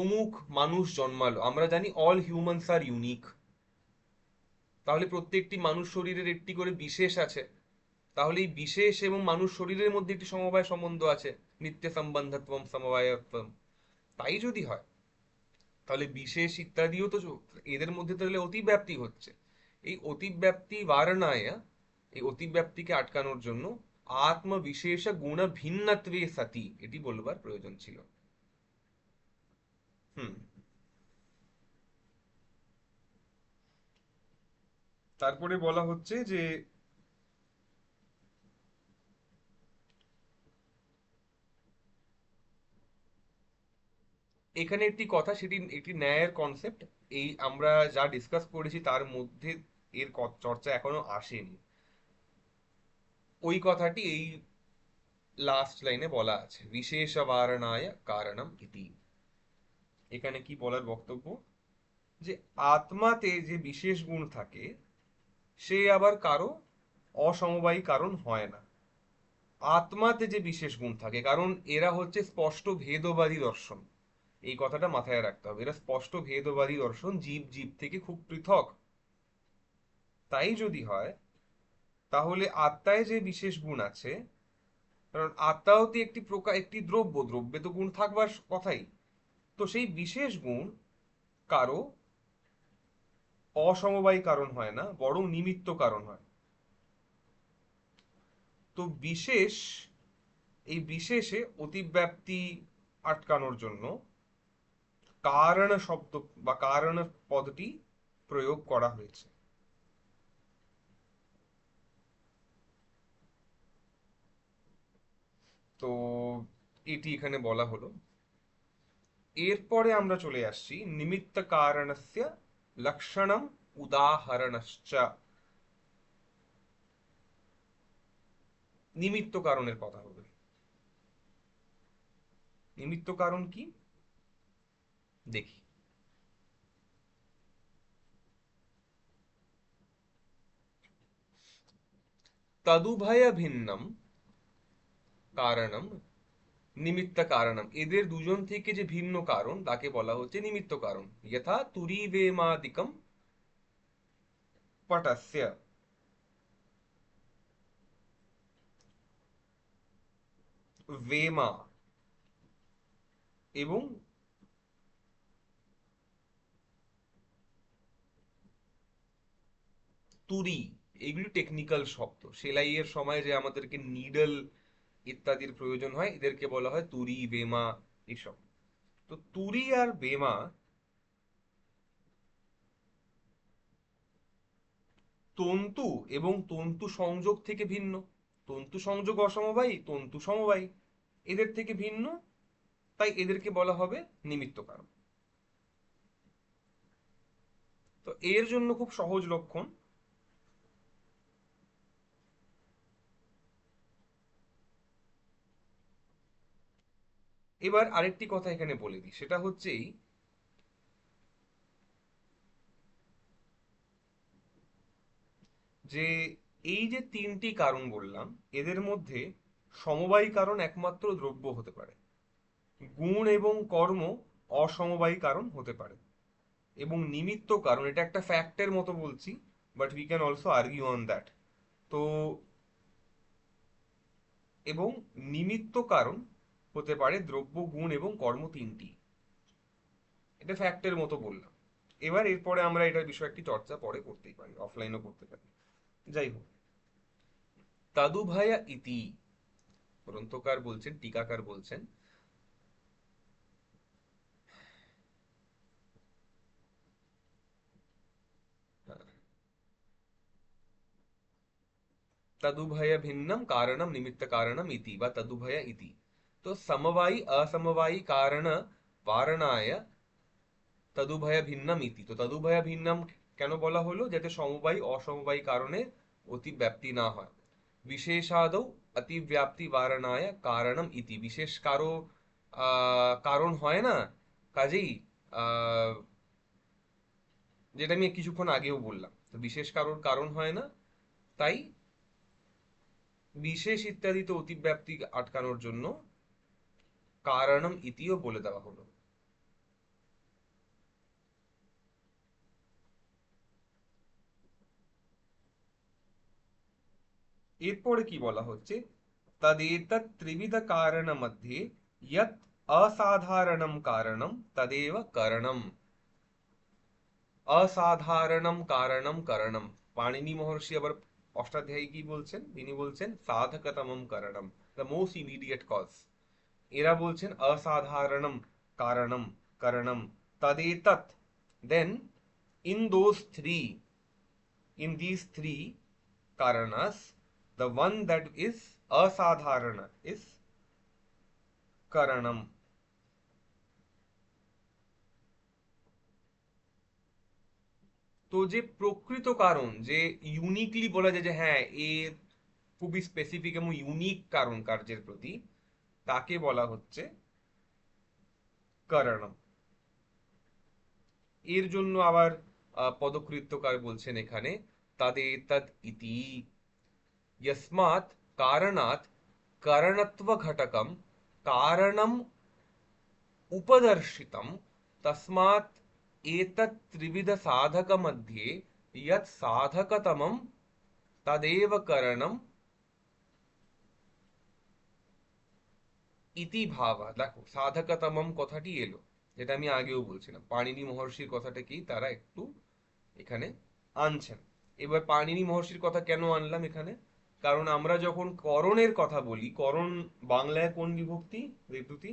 অমুক মানুষ জন্মালো, আমরা জানি অল হিউম্যানস আর ইউনিক, তাহলে প্রত্যেকটি মানুষ শরীরের একটি করে বিশেষ আছে। তাহলে এই বিশেষ এবং মানুষ শরীরের মধ্যে একটি সমবায় সম্বন্ধ আছে, নিত্য সম্বন্ধত্বম সমবায়ত্বম। তাই যদি হয়, তাহলে বিশেষ ইত্যাদিও তো এদের মধ্যে তাহলে অতিব্যাপ্তি হচ্ছে। এই অতিব্যাপ্তি বারণায়, এই অতিব্যাপ্তিকে আটকানোর জন্য আত্মবিশেষ গুণ ভিন্নত্বে সতি এটি বলবার প্রয়োজন ছিল। হুম। তারপরে বলা হচ্ছে যে এখানে একটি কথা, সেটি একটি ন্যায়ের কনসেপ্ট। এই আমরা যা ডিসকাস করেছি তার মধ্যে এর চর্চা এখনো আসেনি। ওই কথাটি এই লাস্ট লাইনে বলা আছে, বিশেষ বারণায় কারণম ইতি। এখানে কি বলার বক্তব্য, যে আত্মাতে যে বিশেষ গুণ থাকে সে আবার কারো অসমবায়ী কারণ হয় না। আত্মাতে যে বিশেষ গুণ থাকে, কারণ এরা হচ্ছে স্পষ্ট ভেদবাদী দর্শন। এই কথাটা মাথায় রাখতে হবে, এরা স্পষ্ট ভেদবাদী দর্শন, জীব জীব থেকে খুব পৃথক। তাই যদি হয়, তাহলে আত্মায় যে বিশেষ গুণ আছে, কারণ আত্মাও তো একটি প্রকার, একটি দ্রব্য, দ্রব্যে তো গুণ থাকবার কথাই। তো সেই বিশেষ গুণ কারো অসমবায়ী কারণ হয় না, বরং নিমিত্ত কারণ হয়। তো বিশেষ, এই বিশেষে অতিব্যাপ্তি আটকানোর জন্য কারণ শব্দ বা কারণ পদটি প্রয়োগ করা হয়েছে। তো এটি এখানে বলা হলো। এরপরে আমরা চলে আসছি নিমিত্ত কারণস্য লক্ষণম উদাহরণশ্চ। নিমিত্ত কারণের কথা হবে। নিমিত্ত কারণ কি দেখি। তদুভয় ভিন্নম কারণম নিমিত্ত কারণম, এদের দুজন থেকে যে ভিন্ন কারণ তাকে বলা হচ্ছে নিমিত্ত কারণ। যথা তুরীবেমাদিকম পটস্য, বেমা এবং তুরি, এগুলি টেকনিক্যাল শব্দ। সেলাইয়ের সময় যে আমাদেরকে নিডল ইত্যাদির প্রয়োজন হয়, এদেরকে বলা হয় তুরি, বেমা, এসব। তো তুরি আর বেমা তন্তু এবং তন্তু সংযোগ থেকে ভিন্ন। তন্তু সংযোগ অসমবায়ী, তন্তু সমবায়ী, এদের থেকে ভিন্ন। তাই এদেরকে বলা হবে নিমিত্ত কারণ। তো এর জন্য খুব সহজ লক্ষণ। এবার আরেকটি কথা এখানে বলে দিই, সেটা হচ্ছে যে এই যে তিনটি কারণ বললাম, এদের মধ্যে সমবায়ী কারণ একমাত্র দ্রব্য হতে পারে। গুণ এবং কর্ম অসমবায়ী কারণ হতে পারে। এবং নিমিত্ত কারণ, এটা একটা ফ্যাক্টের মতো বলছি, but we can also argue on that. তো এবং নিমিত্ত কারণ হতে পারে দ্রব্য, গুণ এবং কর্ম তিনটি। এটা ফ্যাক্টের মতো বললাম। এবার এরপরে আমরা এটার বিষয়ে একটি চর্চা পরে করতেই পারি, অফলাইনও করতে পারি। যাই হোক, তাদুভায়া ইতি, গ্রন্থকার বলছেন, টিকাকার বলছেন, तदुभय भिन्नम कारणम निमित्त कारणम इति व तदुभय इति। तो समवायी असमवायी कारण वारणाय तदुभय भिन्नम इति। तो तदुभय भिन्नम কেন বলা হলো? যাতে সমবায়ী অসমবায়ী কারণে অতিব্যাপ্তি না হয়। বিশেষাদৌ অতিব্যাপ্তি বারণায় কারণম ইতি। বিশেষ কারো কারণ হয় না, কাজেই আহ যেটা আমি কিছুক্ষণ আগেও বললাম, তো বিশেষ কারোর কারণ হয় না, তাই বিশেষ ইত্যাদিতে অতিব্যাপ্তি আটকানোর জন্য কারণম ইতিও বলে দেওয়া হলো। এরপরে কি বলা হচ্ছে? তদেতৎ ত্রিবিধ কারণ মধ্যে যৎ অসাধারণম কারণম তদেব কারণম। অসাধারণম কারণম কারণম। পাণিনি মহর্ষি আবার অষ্টাধ্যায়ী কি বলছেন? তিনি বলছেন সাধকতমম কারণম, দ্য মোস্ট ইমিডিয়েট কজ। এরা বলছেন অসাধারণম কারণম কারণম তদেতৎ। দেন in those three, in these three karanas, the one that is asadharana is karanam. তো যে প্রকৃত কারণ, যে ইউনিকলি বলা যায় যে হ্যাঁ এর খুবই স্পেসিফিক এবং ইউনিক কারণ কার্যের প্রতি, তাকে বলা হচ্ছে কারণম। এর জন্য আবার পদকৃত্যকার বলছেন এখানে তাদের তদ ইতি यस्मात् कारणात् कारणत्व घटकम कारणम उपदर्शितम तस्मात् एतत् त्रिविध साधक मध्ये यत् साधकतमं तदेव करणम ইতি ভাবা। দেখো সাধকতমম কথাটি এলো, যেটা আমি আগেও বলছিলাম, পাণিনি মহর্ষির কথাটাকেই তারা একটু এখানে আনছেন। এবার পাণিনি মহর্ষির কথা কেন আনলাম এখানে? কারণ আমরা যখন করণের কথা বলি, করণ বাংলায় কোন বিভক্তি বিদ্যুতি?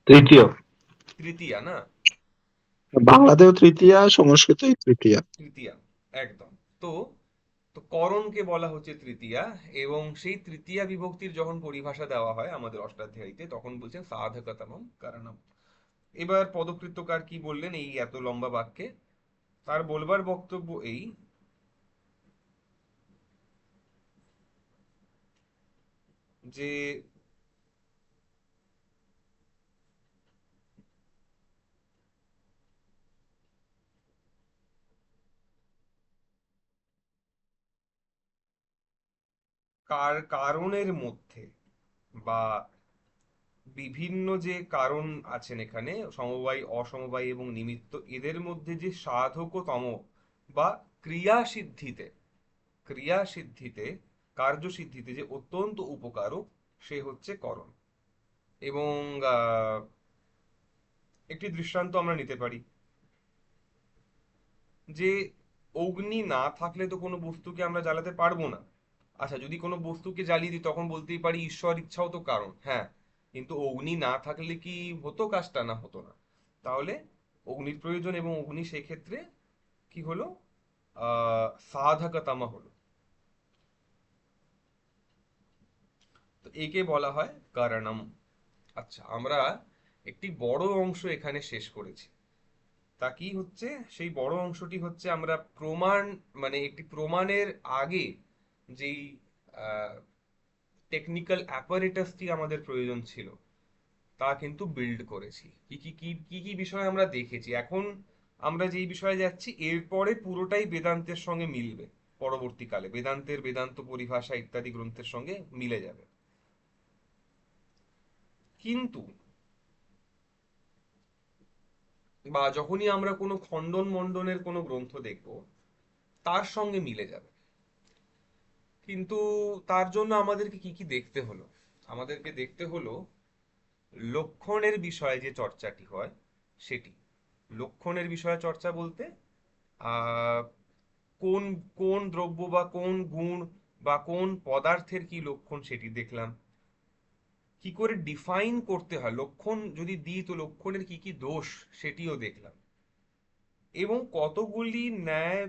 তৃতীয়। তৃতীয়া না? বাংলাতেও তৃতীয়া, সংস্কৃতেও তৃতীয়া। তৃতীয়া, একদম। তো তো করণকে বলা হচ্ছে তৃতীয়া, এবং সেই তৃতীয়া বিভক্তির যখন পরিভাষা দেওয়া হয় আমাদের অষ্টাধ্যায়ীতে, তখন বলছেন সাধকতমম কারণম। এবার পদকৃত্যকার কি বললেন এই এত লম্বা বাক্যে? তার বলবার বক্তব্য এই যে কারণের মধ্যে বা বিভিন্ন যে কারণ আছেন এখানে, সমবায় অসমবায় এবং নিমিত্ত, এদের মধ্যে যে সাধকতম বা ক্রিয়াসিদ্ধিতে ক্রিয়াসিদ্ধিতে কার্যসিদ্ধিতে যে অত্যন্ত উপকারক, সে হচ্ছে করণ। এবং একটি দৃষ্টান্ত আমরা নিতে পারি যে অগ্নি না থাকলে তো কোনো বস্তুকে আমরা জ্বালাতে পারবো না। আচ্ছা, যদি কোনো বস্তুকে জ্বালিয়ে দিই তখন বলতেই পারি ঈশ্বর ইচ্ছাও তো কারণ, হ্যাঁ, কিন্তু অগ্নি না থাকলে কি হতো কাজটা? না, হতো না। তাহলে অগ্নির প্রয়োজন, এবং অগ্নি সেক্ষেত্রে কি হলো? সাধকতামা হলো। তো একে বলা হয় কারণম। আচ্ছা, আমরা একটি বড় অংশ এখানে শেষ করেছি। তা কি হচ্ছে সেই বড় অংশটি? হচ্ছে আমরা প্রমাণ, মানে একটি প্রমাণের আগে যেই টেকনিক্যাল অ্যাপারেটাসটি আমাদের প্রয়োজন ছিল, তা কিন্তু বিল্ড করেছি। কি কি কি কি কি বিষয় আমরা দেখেছি। এখন আমরা যেই বিষয়ে যাচ্ছি এরপরে পুরোটাই বেদান্তের সঙ্গে মিলবে। পরবর্তীকালে বেদান্তের বেদান্ত পরিভাষা ইত্যাদি গ্রন্থের সঙ্গে মিলে যাবে। কিন্তু বা যখনই আমরা কোনো খণ্ডন মণ্ডনের কোনো গ্রন্থ দেখব, তার সঙ্গে মিলে যাবে। কিন্তু তার জন্য আমাদেরকে কি কি দেখতে হলো? আমাদেরকে দেখতে হলো লক্ষণের বিষয়ে যে চর্চাটি হয় সেটি। লক্ষণের বিষয়ে চর্চা বলতে আহ কোন কোন দ্রব্য বা কোন গুণ বা কোন পদার্থের কি লক্ষণ সেটি দেখলাম। কি করে ডিফাইন করতে হয়, লক্ষণ যদি দিই তো লক্ষণের কি কি দোষ সেটিও দেখলাম। এবং কতগুলি ন্যায়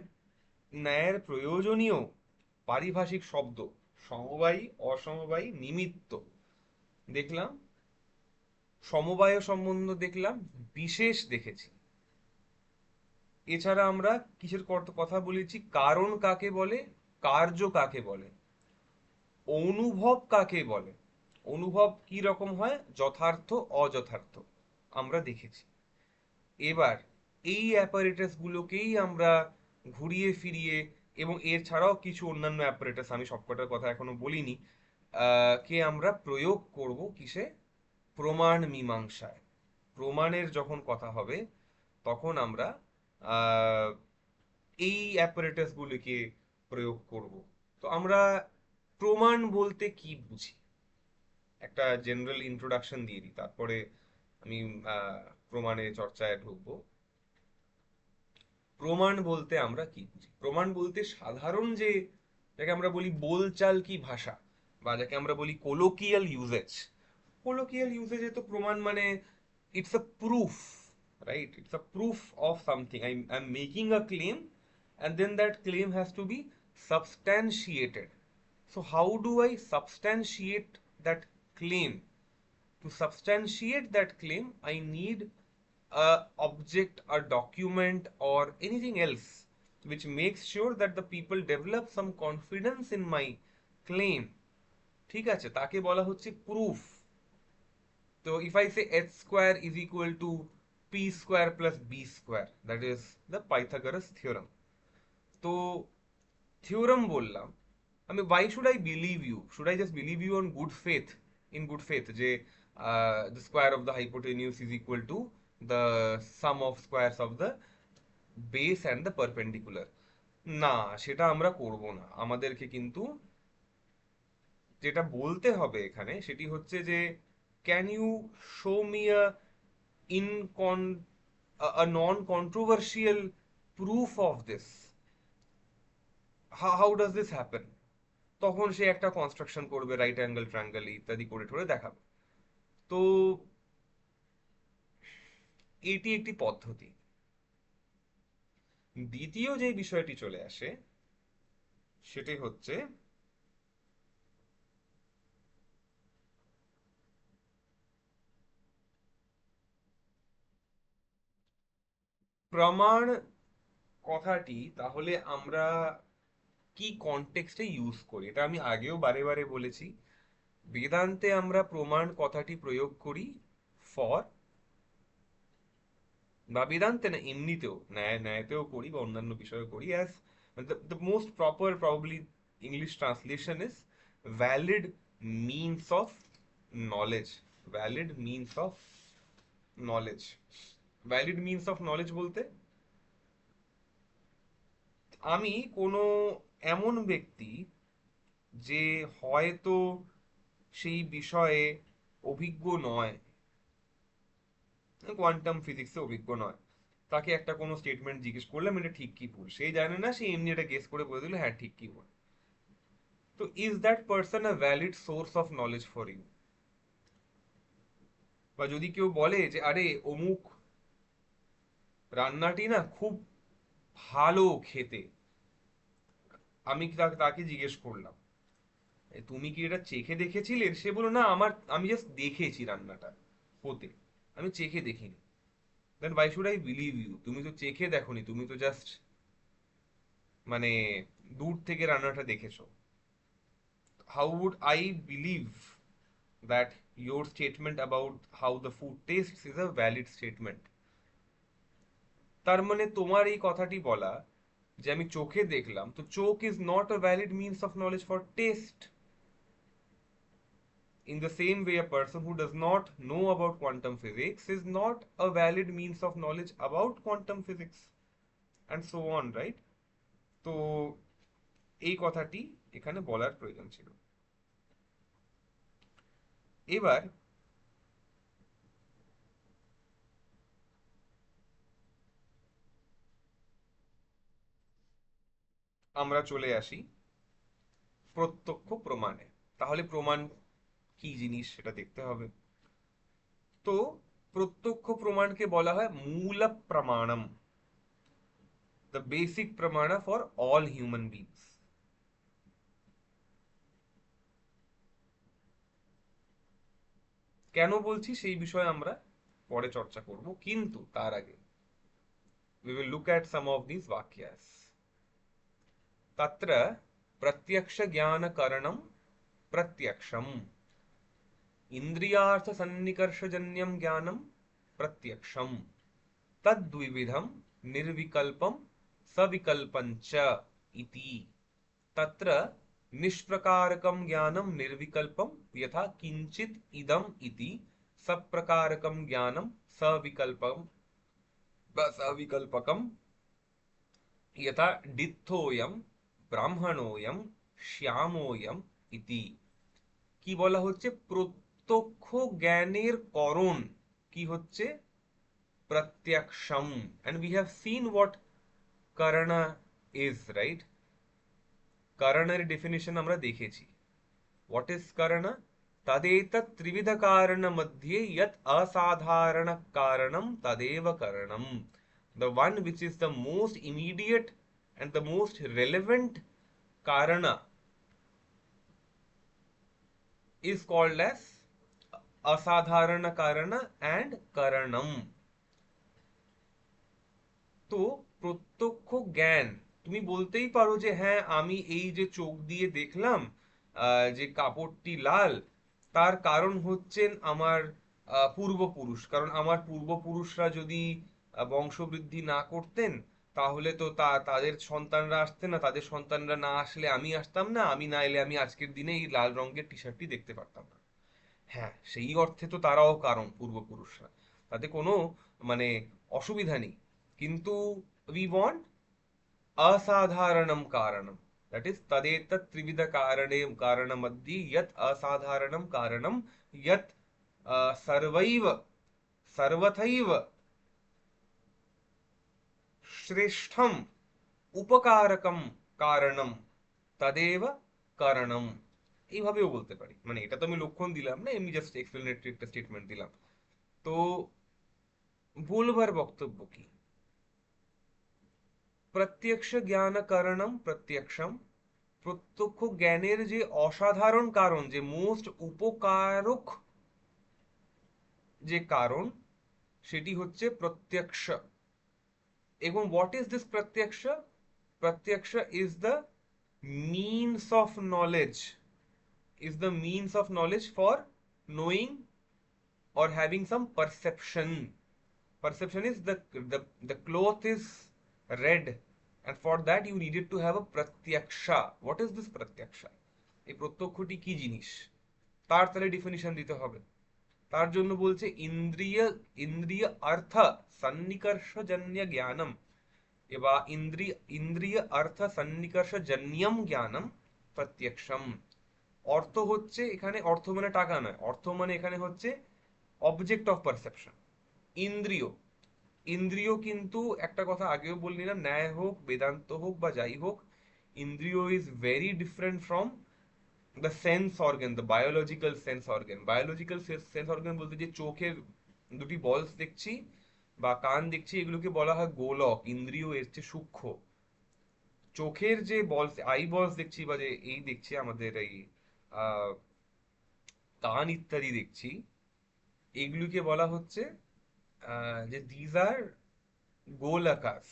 ন্যায়ের প্রয়োজনীয় পারিভাষিক শব্দ সমবায়ী, অসমবায়ী, নিমিত্ত দেখলাম, সমবায় সম্বন্ধ দেখলাম, বিশেষ দেখেছি। এছাড়া আমরা কিসের কথা বলেছি? কারণ কাকে বলে, কার্য কাকে বলে, অনুভব কাকে বলে, অনুভব কি রকম হয়, যথার্থ অযথার্থ আমরা দেখেছি। এবার এই অ্যাপারেটাস গুলোকেই আমরা ঘুরিয়ে ফিরিয়ে, এবং এর ছাড়াও কিছু অন্যান্য অ্যাপারেটাস, আমি সবকটার কথা এখনো বলিনি, কে আমরা প্রয়োগ করব কিসে? প্রমাণ মীমাংসায়। প্রমাণের যখন কথা হবে তখন আমরা আহ, এই অ্যাপারেটাস গুলিকে প্রয়োগ করব। তো আমরা প্রমাণ বলতে কি বুঝি, একটা জেনারেল ইন্ট্রোডাকশন দিয়ে দিই, তারপরে আমি প্রমাণের চর্চায় ঢুকবো। প্রমাণ বলতে আমরা কি বুঝি? প্রমাণ বলতে সাধারণ যে, যাকে আমরা বলি বোলচাল কি ভাষা, বা যাকে আমরা বলি কোলোকিয়াল ইউজেজ, কোলোকিয়াল ইউজেজে তো প্রমাণ মানে it's a proof, right? It's a proof of something. I am making a claim and then that claim has to be substantiated. So how do I substantiate that claim? To substantiate that claim, I need a object, a document, or anything else which makes sure that the people develop some confidence in my claim. ঠিক আছে, তাকে বলা হচ্ছে proof. তো if I say h square is equal to p square plus b square, that is the Pythagoras theorem. তো theorem বললাম আমি, why should I believe you? Should I just believe you on good faith, in good faith, যে the square of the hypotenuse is equal to the sum of squares of the base and the perpendicular? না, সেটা আমরা করব না। আমাদেরকে কিন্তু যেটা বলতে হবে এখানে সেটি হচ্ছে যে, ক্যান ইউ শো মি ইনকন a non-controversial proof of this? How does this happen? তখন সে একটা কনস্ট্রাকশন করবে, রাইট অ্যাঙ্গেল ট্রায়াঙ্গেল ইত্যাদি করে ঠরে দেখাবে। তো এটি একটি পদ্ধতি। দ্বিতীয় যে বিষয়টি চলে আসে সেটি হচ্ছে প্রমাণ কথাটি তাহলে আমরা কি কনটেক্সটে ইউজ করি। এটা আমি আগেও বারে বারে বলেছি, বেদান্তে আমরা প্রমাণ কথাটি প্রয়োগ করি ফর, বা বেদান্তে না, এমনিতেও ন্যায়তেও করি বা অন্যান্য বিষয়ে করি, as the most proper probably English translation is valid means of knowledge. Valid means of knowledge. Valid means of knowledge বলতে আমি কোনো এমন ব্যক্তি যে হয়তো সেই বিষয়ে অভিজ্ঞ নয়, কোয়ান্টাম ফিজিক্সে অভিজ্ঞ নয়, তাকে একটা কোনো স্টেটমেন্ট জিজ্ঞেস করলাম এটা ঠিক কি ভুল, সেই জানে না, সে এমনি এটা গেস করে বলে দিল হ্যাঁ ঠিক কি ভুল। তো is that person a valid source of knowledge for you? বা যদি কেউ বলে যে আরে অমুক রান্নাটি না খুব ভালো খেতে, আমি তাকে জিজ্ঞেস করলাম তুমি কি এটা চেখে দেখেছিলে? সে বললো না, আমি জাস্ট দেখেছি রান্নাটা হতে, আমি চেখে দেখিনি। Then why should I believe you? তুমি তো চেখে দেখোনি, তুমি তো জাস্ট মানে দূর থেকে রান্নাটা দেখেছো। How would I believe that your statement about how the food tastes is a valid statement? তার মানে তোমার এই কথাটি বলা যে আমি চোখে দেখলাম, তো চোখ is not a valid means of knowledge for taste. In the same way, a person who does not know about quantum physics is not a valid means of knowledge about quantum physics, and so on, right? তো এই কথাটি এখানে বলার প্রয়োজন ছিল। এবার আমরা চলে আসি প্রত্যক্ষ প্রমাণে। তাহলে প্রমাণ কি জিনিস সেটা দেখতে হবে। তো প্রত্যক্ষ প্রমাণকে বলা হয় মূল প্রমাণম। the basic pramana for all human beings. কেন বলছি সেই বিষয়ে আমরা পরে চর্চা করব, কিন্তু তার আগে we will look at some of these vakyas. तत्र प्रत्यक्ष ज्ञान कारणम प्रत्यक्षम, इंद्रियार्थ सन्निकर्षजन्यम ज्ञानम प्रत्यक्षम, तद्विविधम निर्विकल्पम सविकल्पंच इति। तत्र निष्प्रकारकम ज्ञानम निर्विकल्पम यथा किंचित इदम इति, सप्रकारकम ज्ञानम सविकल्पम सविकल्पकम यथा डित्थोयम ब्राह्मणोयम শ্যামোয়ম ইতি। কি বলা হচ্ছে? প্রত্যক্ষ জ্ঞানের করণ কি হচ্ছে? প্রত্যক্ষম। and we have seen what karana is, right? কারণের ডেফিনিশন আমরা দেখেছি। what is karana? तदेतत् त्रिविध कारण मध्ये यत् असाधारण कारणम तदेव कारणम। the one which is the most immediate and the most relevant karana is called as asadharana karana and karanam. তো প্রত্যক্ষ জ্ঞান, তুমি বলতেই পারো যে হ্যাঁ আমি এই যে চোখ দিয়ে দেখলাম যে কাপড়টি লাল, তার কারণ হচ্ছেন আমার পূর্বপুরুষ, কারণ আমার পূর্বপুরুষরা যদি বংশবৃদ্ধি না করতেন তাহলে তো তাদের সন্তানরা আসতেন না, তাদের সন্তানরা না আসলে আমি আসতাম না, আমি না এলে আমি আজকের দিনে এই লাল রঙের টি শার্টটি দেখতে পারতাম না। হ্যাঁ, সেই অর্থে তো তারাও কারণ, পূর্বপুরুষরা, তাতে কোনো মানে অসুবিধা নেই। কিন্তু we want असाधारणम कारणम, that is तदेतत् त्रिविध कारणे कारणमध्ये यत् असाधारणम कारणम यत् सर्वैव सर्वथैव श्रेष्ठम উপকারকম কারণম তদেব কারণম। এইভাবেও বলতে পারি, মানে এটা তো আমি লক্ষণ দিলাম না, এমনি জাস্ট এক্সপ্লেনেটরি একটা স্টেটমেন্ট দিলাম। তো বলবার বক্তব্য কি? প্রত্যক্ষ জ্ঞান কারণম প্রত্যক্ষম, প্রত্যক্ষ জ্ঞানের যে অসাধারণ কারণ, যে মোস্ট উপকারক যে কারণ, সেটি হচ্ছে প্রত্যক্ষ। এবং হোয়াট ইজ দিস প্রত্যক্ষ? প্রত্যক্ষ is the means of knowledge, is the means of knowledge for knowing or having some perception. Perception is the cloth is red, and for that you needed to have a pratyaksha. What is this pratyaksha? এই প্রত্যক্ষটি কি জিনিস, তার তাহলে definition দিতে হবে। তার জন্য বলছে ইন্দ্রিয় ইন্দ্রিয় অর্থ সন্নিকর্ষজন্য জ্ঞানম, এবার ইন্দ্রিয় অর্থ সন্নিকর্ষজন্যম জ্ঞানম প্রত্যক্ষম। অর্থ হচ্ছে এখানে, অর্থ মানে টাকা নয়, অর্থ মানে এখানে হচ্ছে অবজেক্ট অফ পারসেপশন, ইন্দ্রিয়। ইন্দ্রিয় কিন্তু একটা কথা আগেও বললাম, ন্যায় হোক, বেদান্ত হোক বা যাই হোক, ইন্দ্রিয় is very different from the sense organ, the biological sense organ. Biological sense organ বলতে যে চোখের দুটি বলস দেখছি বা কান দেখছি, এগুলোকে বলা হয় গোলক। ইন্দ্রিয় এর চেয়ে সূক্ষ্ম। চোখের যে বলস, আই বলস দেখছি বা যে এই দেখছি আমাদের এই কান ইত্যাদি দেখছি, এগুলিকে বলা হচ্ছে যে দিজ আর গোলাকাস।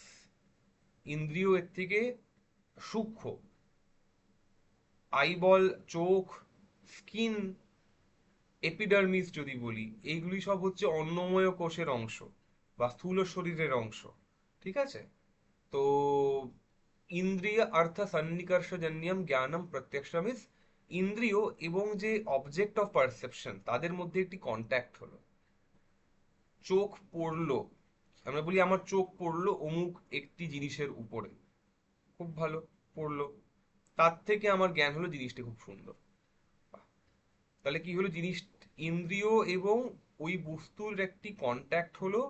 ইন্দ্রিয় এর থেকে সূক্ষ্ম। আইবল, চোখ, স্কিন, এপিডার্মিস যদি বলি, এইগুলি সব হচ্ছে অন্নময় কোষের অংশ বা স্থূল শরীরের অংশ, ঠিক আছে? তো ইন্দ্রিয় অর্থ সন্নিকর্ষজন্যম জ্ঞানম প্রত্যক্ষম ইজ ইন্দ্রিয় এবং যে অবজেক্ট অফ পারসেপশন, তাদের মধ্যে একটি কন্ট্যাক্ট হলো। চোখ পড়লো, আমরা বলি আমার চোখ পড়লো অমুক একটি জিনিসের উপরে, খুব ভালো পড়লো, তার থেকে আমার জ্ঞান হলো জিনিসটা খুব সুন্দর। তাহলে কি হলো? জিনিস, ইন্দ্রিয় এবং ওই বস্তুর একটি কন্ট্যাক্ট হলো,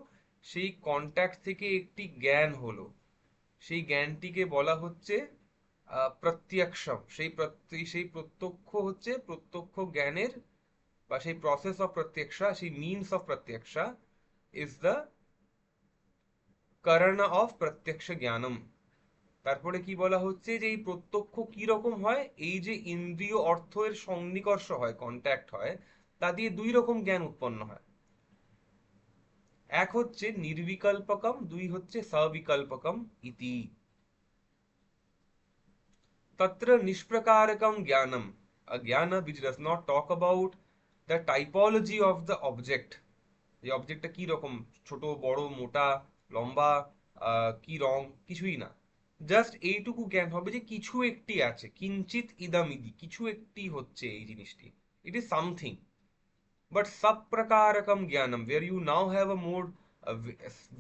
সেই কন্ট্যাক্ট থেকে একটি জ্ঞান হলো, সেই জ্ঞানটিকে বলা হচ্ছে প্রত্যক্ষম। সেই প্রত্যক্ষ হচ্ছে প্রত্যক্ষ জ্ঞানের বা সেই প্রসেস অফ প্রত্যক্ষা, সেই মিনস অফ প্রত্যক্ষা ইজ দ্য কারণ অফ প্রত্যক্ষ জ্ঞানম। তারপরে কি বলা হচ্ছে যে এই প্রত্যক্ষ কি রকম হয়, এই যে ইন্দ্রিয় অর্থ এর সন্নিকর্ষ হয়, কন্ট্যাক্ট হয়, তা দিয়ে দুই রকম জ্ঞান উৎপন্ন হয়। এক হচ্ছে নির্বিকল্পকম, দুই হচ্ছে সবিকল্পকম ইতি। तत्र निष्प्रकारकं ज्ञानम, a jnana which does not talk about the typology of the object, যে অবজেক্টটা কি রকম, ছোট বড় মোটা লম্বা, কি রং, কিছুই না, জাস্ট এইটুকু জ্ঞান হবে যে কিছু একটি আছে, কিঞ্চিত ইদামিদি, কিছু একটি হচ্ছে এই জিনিসটি, it is something. but subprakarakam jnanam, where you now have a more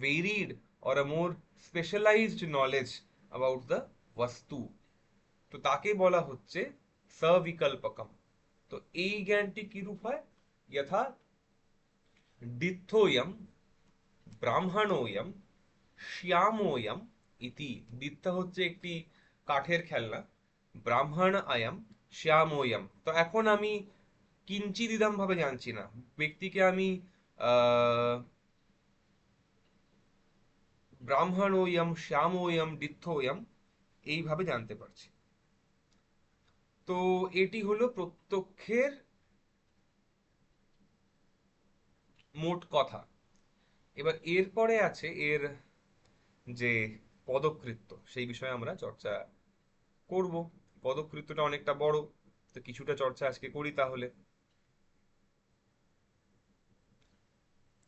varied or a more specialized knowledge about the vastu, তো তাকে বলা হচ্ছে সবিকল্পকম। তো এই জ্ঞানটি কি রূপ হয়, যথা দিত্থোয়ম ব্রাহ্মণোয়ম শ্যামোয়ম ইতি। দিত্তা হচ্ছে একটি কাঠের খেলনা, ব্রাহ্মণ আয়াম, শ্যামোয়ম। তো এখন আমি কিঞ্চিদিদম ভাবে জানছি না, ব্যক্তিকে আমি আহ ব্রাহ্মণোয়ম শ্যামোয়ম দিত্থোয়ম এইভাবে জানতে পারছি। তো এটি হলো প্রত্যক্ষের মোট কথা। এবার এরপরে আছে এর যে পদকৃত্য, সেই বিষয়ে আমরা চর্চা করব। পদকৃত্যটা অনেকটা বড়, তো কিছুটা চর্চা আজকে করি তাহলে।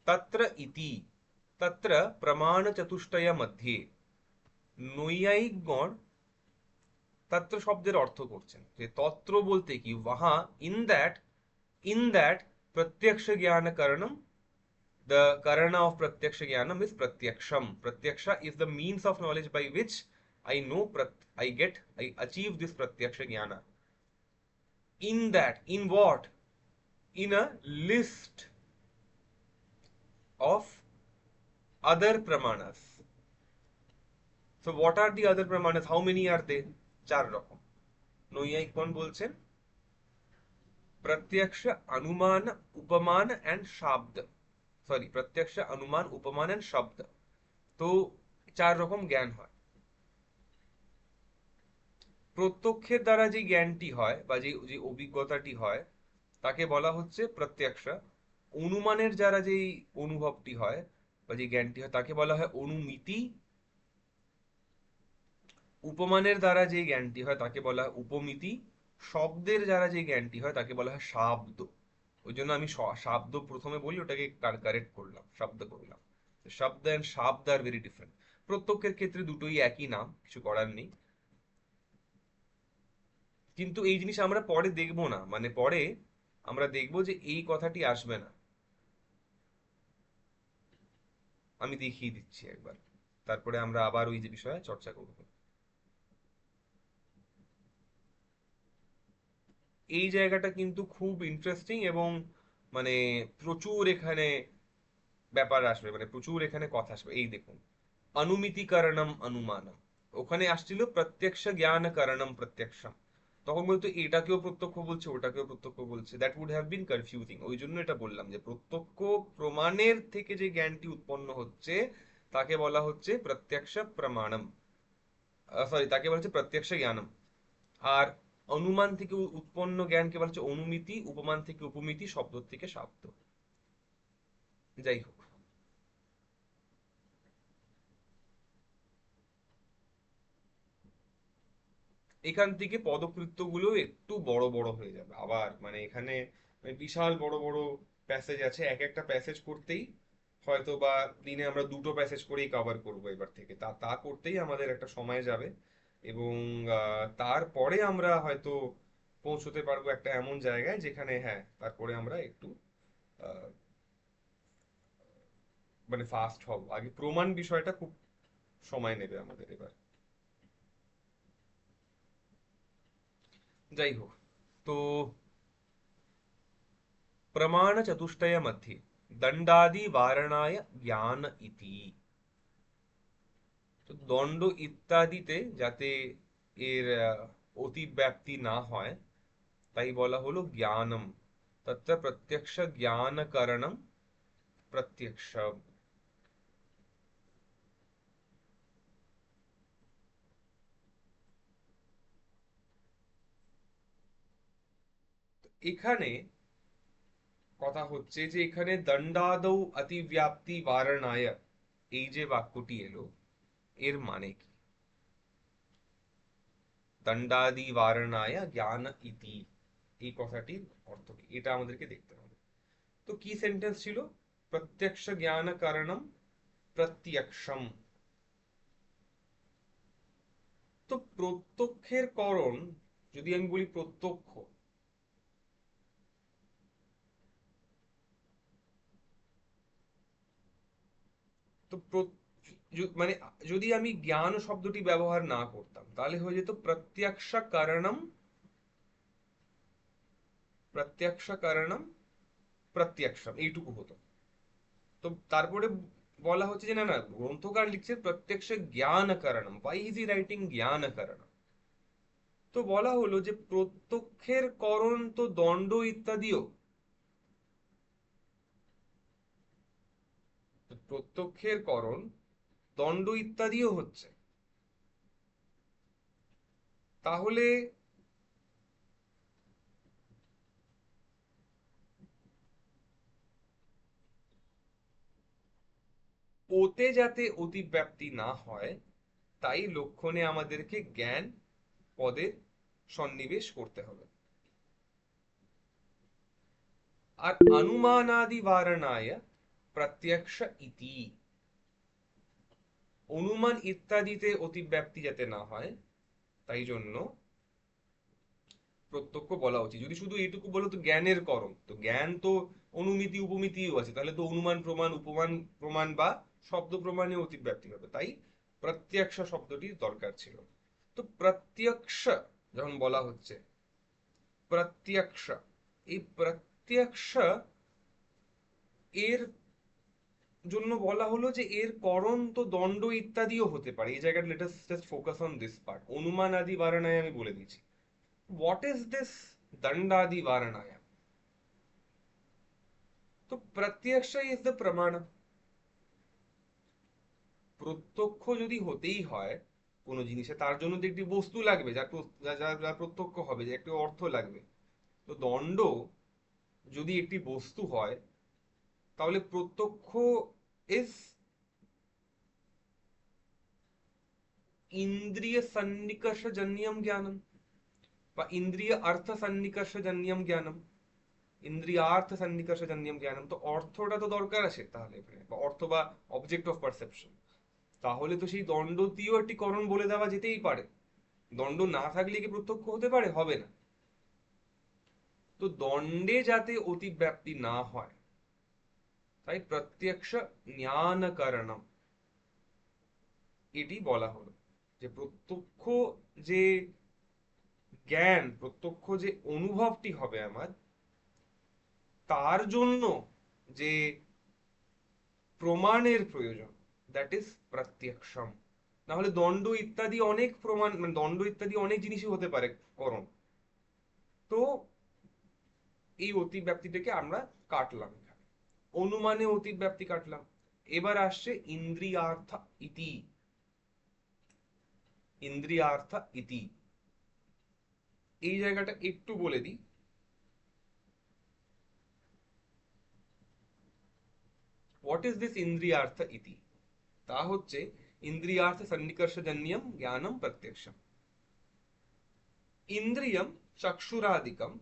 তত্র ইতি, তত্র প্রমাণ চতুষ্টয় মধ্যে নৈয়ায়িকগণ তত্র শব্দের অর্থ করছেন যে তত্র বলতে কি, वहां, in that प्रत्यक्ष ज्ञान karanam, the karana of pratyaksha jnanam is pratyaksham. Pratyaksha is the means of knowledge by which I know, I achieve this pratyaksha jnana. In that, in what? In a list of other pramanas. So what are the other pramanas? How many are they? চার রকম। নৈয়ায়িকগণ বলছেন प्रत्यक्ष, अनुमान, उपमान and शब्द, sorry প্রত্যক্ষ অনুমান উপমান এন্ড শব্দ। তো চার রকম জ্ঞান হয়। প্রত্যক্ষের দ্বারা যে জ্ঞানটি হয় বা যে যে অভিজ্ঞতাটি হয় তাকে বলা হচ্ছে প্রত্যক্ষ। অনুমানের দ্বারা যেই অনুভবটি হয় বা যে জ্ঞানটি হয় তাকে বলা হয় অনুমিতি। উপমানের দ্বারা যে জ্ঞানটি হয় তাকে বলা হয় উপমিতি। শব্দের দ্বারা যে জ্ঞানটি হয় তাকে বলা হয় শাব্দ। ওই জন্য আমি শাব্দ প্রথমে বলি, ওটাকে কারেক্ট করলাম, শব্দ করলাম। শব্দ এন্ড শাব্দ আর ভেরি ডিফারেন্ট। প্রত্যক্ষের ক্ষেত্রে দুটোই একই নাম, কিছু করার নেই। কিন্তু এই জিনিস আমরা পরে দেখবো না, মানে পরে আমরা দেখবো যে এই কথাটি আসবে না। আমি দেখিয়ে দিচ্ছি একবার, তারপরে আমরা আবার ওই যে বিষয়ে চর্চা করব। এই জায়গাটা কিন্তু খুব ইন্টারেস্টিং এবং মানে প্রচুর এখানে ব্যাপার আসবে, মানে প্রচুর এখানে কথা আসবে। এই দেখুন, অনুমিতিকরণম অনুমানম, ওখানে আসছিল প্রত্যক্ষ জ্ঞান কারণম প্রত্যক্ষম, তখন বলতো এটাকেও প্রত্যক্ষ বলছে ওটাকেও প্রত্যক্ষ বলছে, that would have been confusing. ওই জন্য এটা বললাম যে প্রত্যক্ষ প্রমাণের থেকে যে জ্ঞানটি উৎপন্ন হচ্ছে তাকে বলা হচ্ছে প্রত্যক্ষ প্রমাণম, সরি তাকে বলা হচ্ছে প্রত্যক্ষ জ্ঞানম। আর অনুমান থেকে উৎপন্ন জ্ঞানকে বলা হচ্ছে অনুমিতি, উপমান থেকে উপমিতি, শব্দ থেকে শাব্দ। যাই হোক, এখান থেকে পদকৃত্যগুলো একটু বড় বড় হয়ে যাবে আবার, মানে এখানে বিশাল বড় বড় প্যাসেজ আছে, এক একটা প্যাসেজ করতেই হয়তো বা দিনে আমরা দুটো প্যাসেজ করেই কভার করবো এবার থেকে, তা তা করতেই আমাদের একটা সময় যাবে। এবং তারপরে আমরা হয়তো পৌঁছতে পারবো একটা এমন জায়গায় যেখানে হ্যাঁ তারপরে আমরা একটু আহ, মানে ফাস্ট হব। আগে প্রমাণ বিষয়টা খুব সময় নেবে আমাদের এবার। যাই হোক, তো प्रमाण चतुष्टय मध्ये दंडादि वारणाय ज्ञान इति। তো দণ্ড ইত্যাদিতে যাতে এর অতিব্যাপ্তি না হয় তাই বলা হলো জ্ঞানম। তত্র প্রত্যক্ষ জ্ঞান কারণম প্রত্যক্ষ। এখানে কথা হচ্ছে যে এখানে দণ্ডাদৌ অতিব্যাপ্তি বারণায়, এই যে বাক্যটি এলো, এর মানে কি? দণ্ডাদি বারণায় জ্ঞান ইতি, এই কথাটির অর্থ কি, এটা আমাদেরকে দেখতে হবে। তো কি সেন্টেন্স ছিল? প্রত্যক্ষ জ্ঞান কারণম প্রত্যক্ষম। তো প্রত্যক্ষের করণ, যদি আমি বলি প্রত্যক্ষ, তো মানে যদি আমি জ্ঞান শব্দটি ব্যবহার না করতাম তাহলে হয়ে যেত প্রত্যক্ষ কারণম, প্রত্যক্ষ কারণম প্রত্যক্ষম, এইটুকু হতো। তো তারপরে বলা হচ্ছে যে না না, গ্রন্থকার লিখছে প্রত্যক্ষ জ্ঞান কারণম, ওয়াই ইজ ই রাইটিং জ্ঞান কারণম? তো বলা হলো যে প্রত্যক্ষের করণ তো দণ্ড ইত্যাদিও, প্রত্যক্ষের করণ দণ্ড ইত্যাদিও হচ্ছে। তাহলে ওতে যাতে অতিব্যাপ্তি না হয়, তাই লক্ষণে আমাদেরকে জ্ঞান পদের সন্নিবেশ করতে হবে। আর অনুমানাদি বারণায় প্রত্যক্ষ ইতি, অনুমান ইত্যাদিতে অতিব্যাপ্তি যাতে না হয়, তাই জন্য প্রত্যক্ষ বলা উচিত। যদি শুধু এইটুকু বলো তো জ্ঞানের করণ, তো জ্ঞান তো অনুমিতি উপমিতিও আছে, তাহলে তো অনুমান প্রমাণ উপমান প্রমাণ বা শব্দ প্রমাণে অতিব্যাপ্তি হবে, তাই প্রত্যক্ষ শব্দটি দরকার ছিল। তো প্রত্যক্ষ যখন বলা হচ্ছে, প্রত্যক্ষ, এই প্রত্যক্ষ এর জন্য বলা হলো যে এর করণ তো দণ্ড ইত্যাদিও হতে পারে। এই জায়গাটা let us just focus on this part. অনুমান আদি বারণায় আমি বলে দিচ্ছি, হোয়াট ইজ দিস দণ্ডাদি বারণায়? তো প্রত্যক্ষ ইজ দ্য প্রমাণ। প্রত্যক্ষ যদি হতেই হয় কোনো জিনিসে, তার জন্য তো একটি বস্তু লাগবে, যা প্রত্যক্ষ হবে, যে একটি অর্থ লাগবে। তো দণ্ড যদি একটি বস্তু হয়, তাহলে প্রত্যক্ষ ইজ ইন্দ্রিয় সন্নিকর্ষজন্যম জ্ঞানম, বা ইন্দ্রিয় অর্থ সন্নিকর্ষজন্যম জ্ঞানম, ইন্দ্রিয়ার্থ সন্নিকর্ষজন্যম জ্ঞানম। তো অর্থটা তো দরকার আছে তাহলে এখানে, বা অর্থ বা অবজেক্ট অফ পারসেপশন। তাহলে তো সেই দণ্ডটিও একটি করণ বলে দেওয়া যেতেই পারে। দণ্ড না থাকলে কি প্রত্যক্ষ হতে পারে? হবে না। তো দণ্ডে যাতে অতিব্যাপ্তি না হয়, তাই প্রত্যক্ষ জ্ঞান কারণম, এটি বলা হলো যে প্রত্যক্ষ যে জ্ঞান, প্রত্যক্ষ যে অনুভবটি হবে আমার, তার জন্য যে প্রমাণের প্রয়োজন, দ্যাট ইজ প্রত্যক্ষম। না হলে দণ্ড ইত্যাদি অনেক প্রমাণ, মানে দণ্ড ইত্যাদি অনেক জিনিসই হতে পারে করণ। তো এই অতিব্যাপ্তিটাকে আমরা কাটলাম এখানে, অনুমানে অতিব্যাপ্তি কাটলাম। এবার আসছে ইন্দ্রিয়ার্থ ইতি, ইন্দ্রিয়ার্থ ইতি। এই জায়গাটা একটু বলে দিই। হোয়াট ইজ দিস ইন্দ্রিয়ার্থ ইতি? তা হচ্ছে ইন্দ্রিয়ার্থ সন্নিকর্ষজন্যম জ্ঞানম প্রত্যক্ষম। ইন্দ্রিয়ম চক্ষুরাদিকম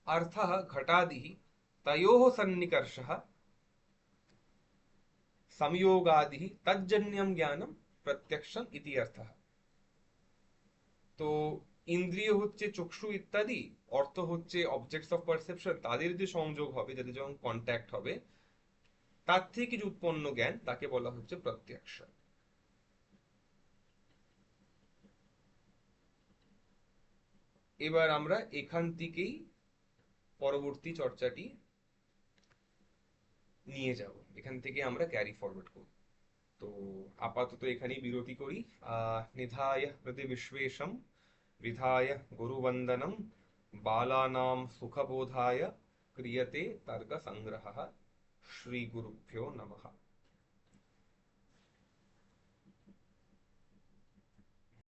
अर्थः घटादिः तयोः सन्निकर्षः संयोगादिः तज्जन्यं ज्ञानम प्रत्यक्षम इति अर्थः। তো ইন্দ্রিয় হচ্ছে চক্ষু ইত্যাদি, অর্থ হচ্ছে অবজেক্টস অফ পারসেপশন, তাদের যে সংযোগ হবে, যাদের যখন কন্ট্যাক্ট হবে, তার থেকে যে উৎপন্ন জ্ঞান, তাকে বলা হচ্ছে প্রত্যক্ষ। এবার আমরা এখান থেকেই পরবর্তী চর্চাটি নিয়ে যাব, এখান থেকে আমরা ক্যারি ফরওয়ার্ড করব। তো আপাতত এখানেই বিরতি করি। নিধায় হৃদি বিশ্বেশম विधाय गुरुवन्दनं बालानां सुखबोधाय क्रियते तर्कसङ्ग्रहः। श्रीगुरुभ्यो नमः।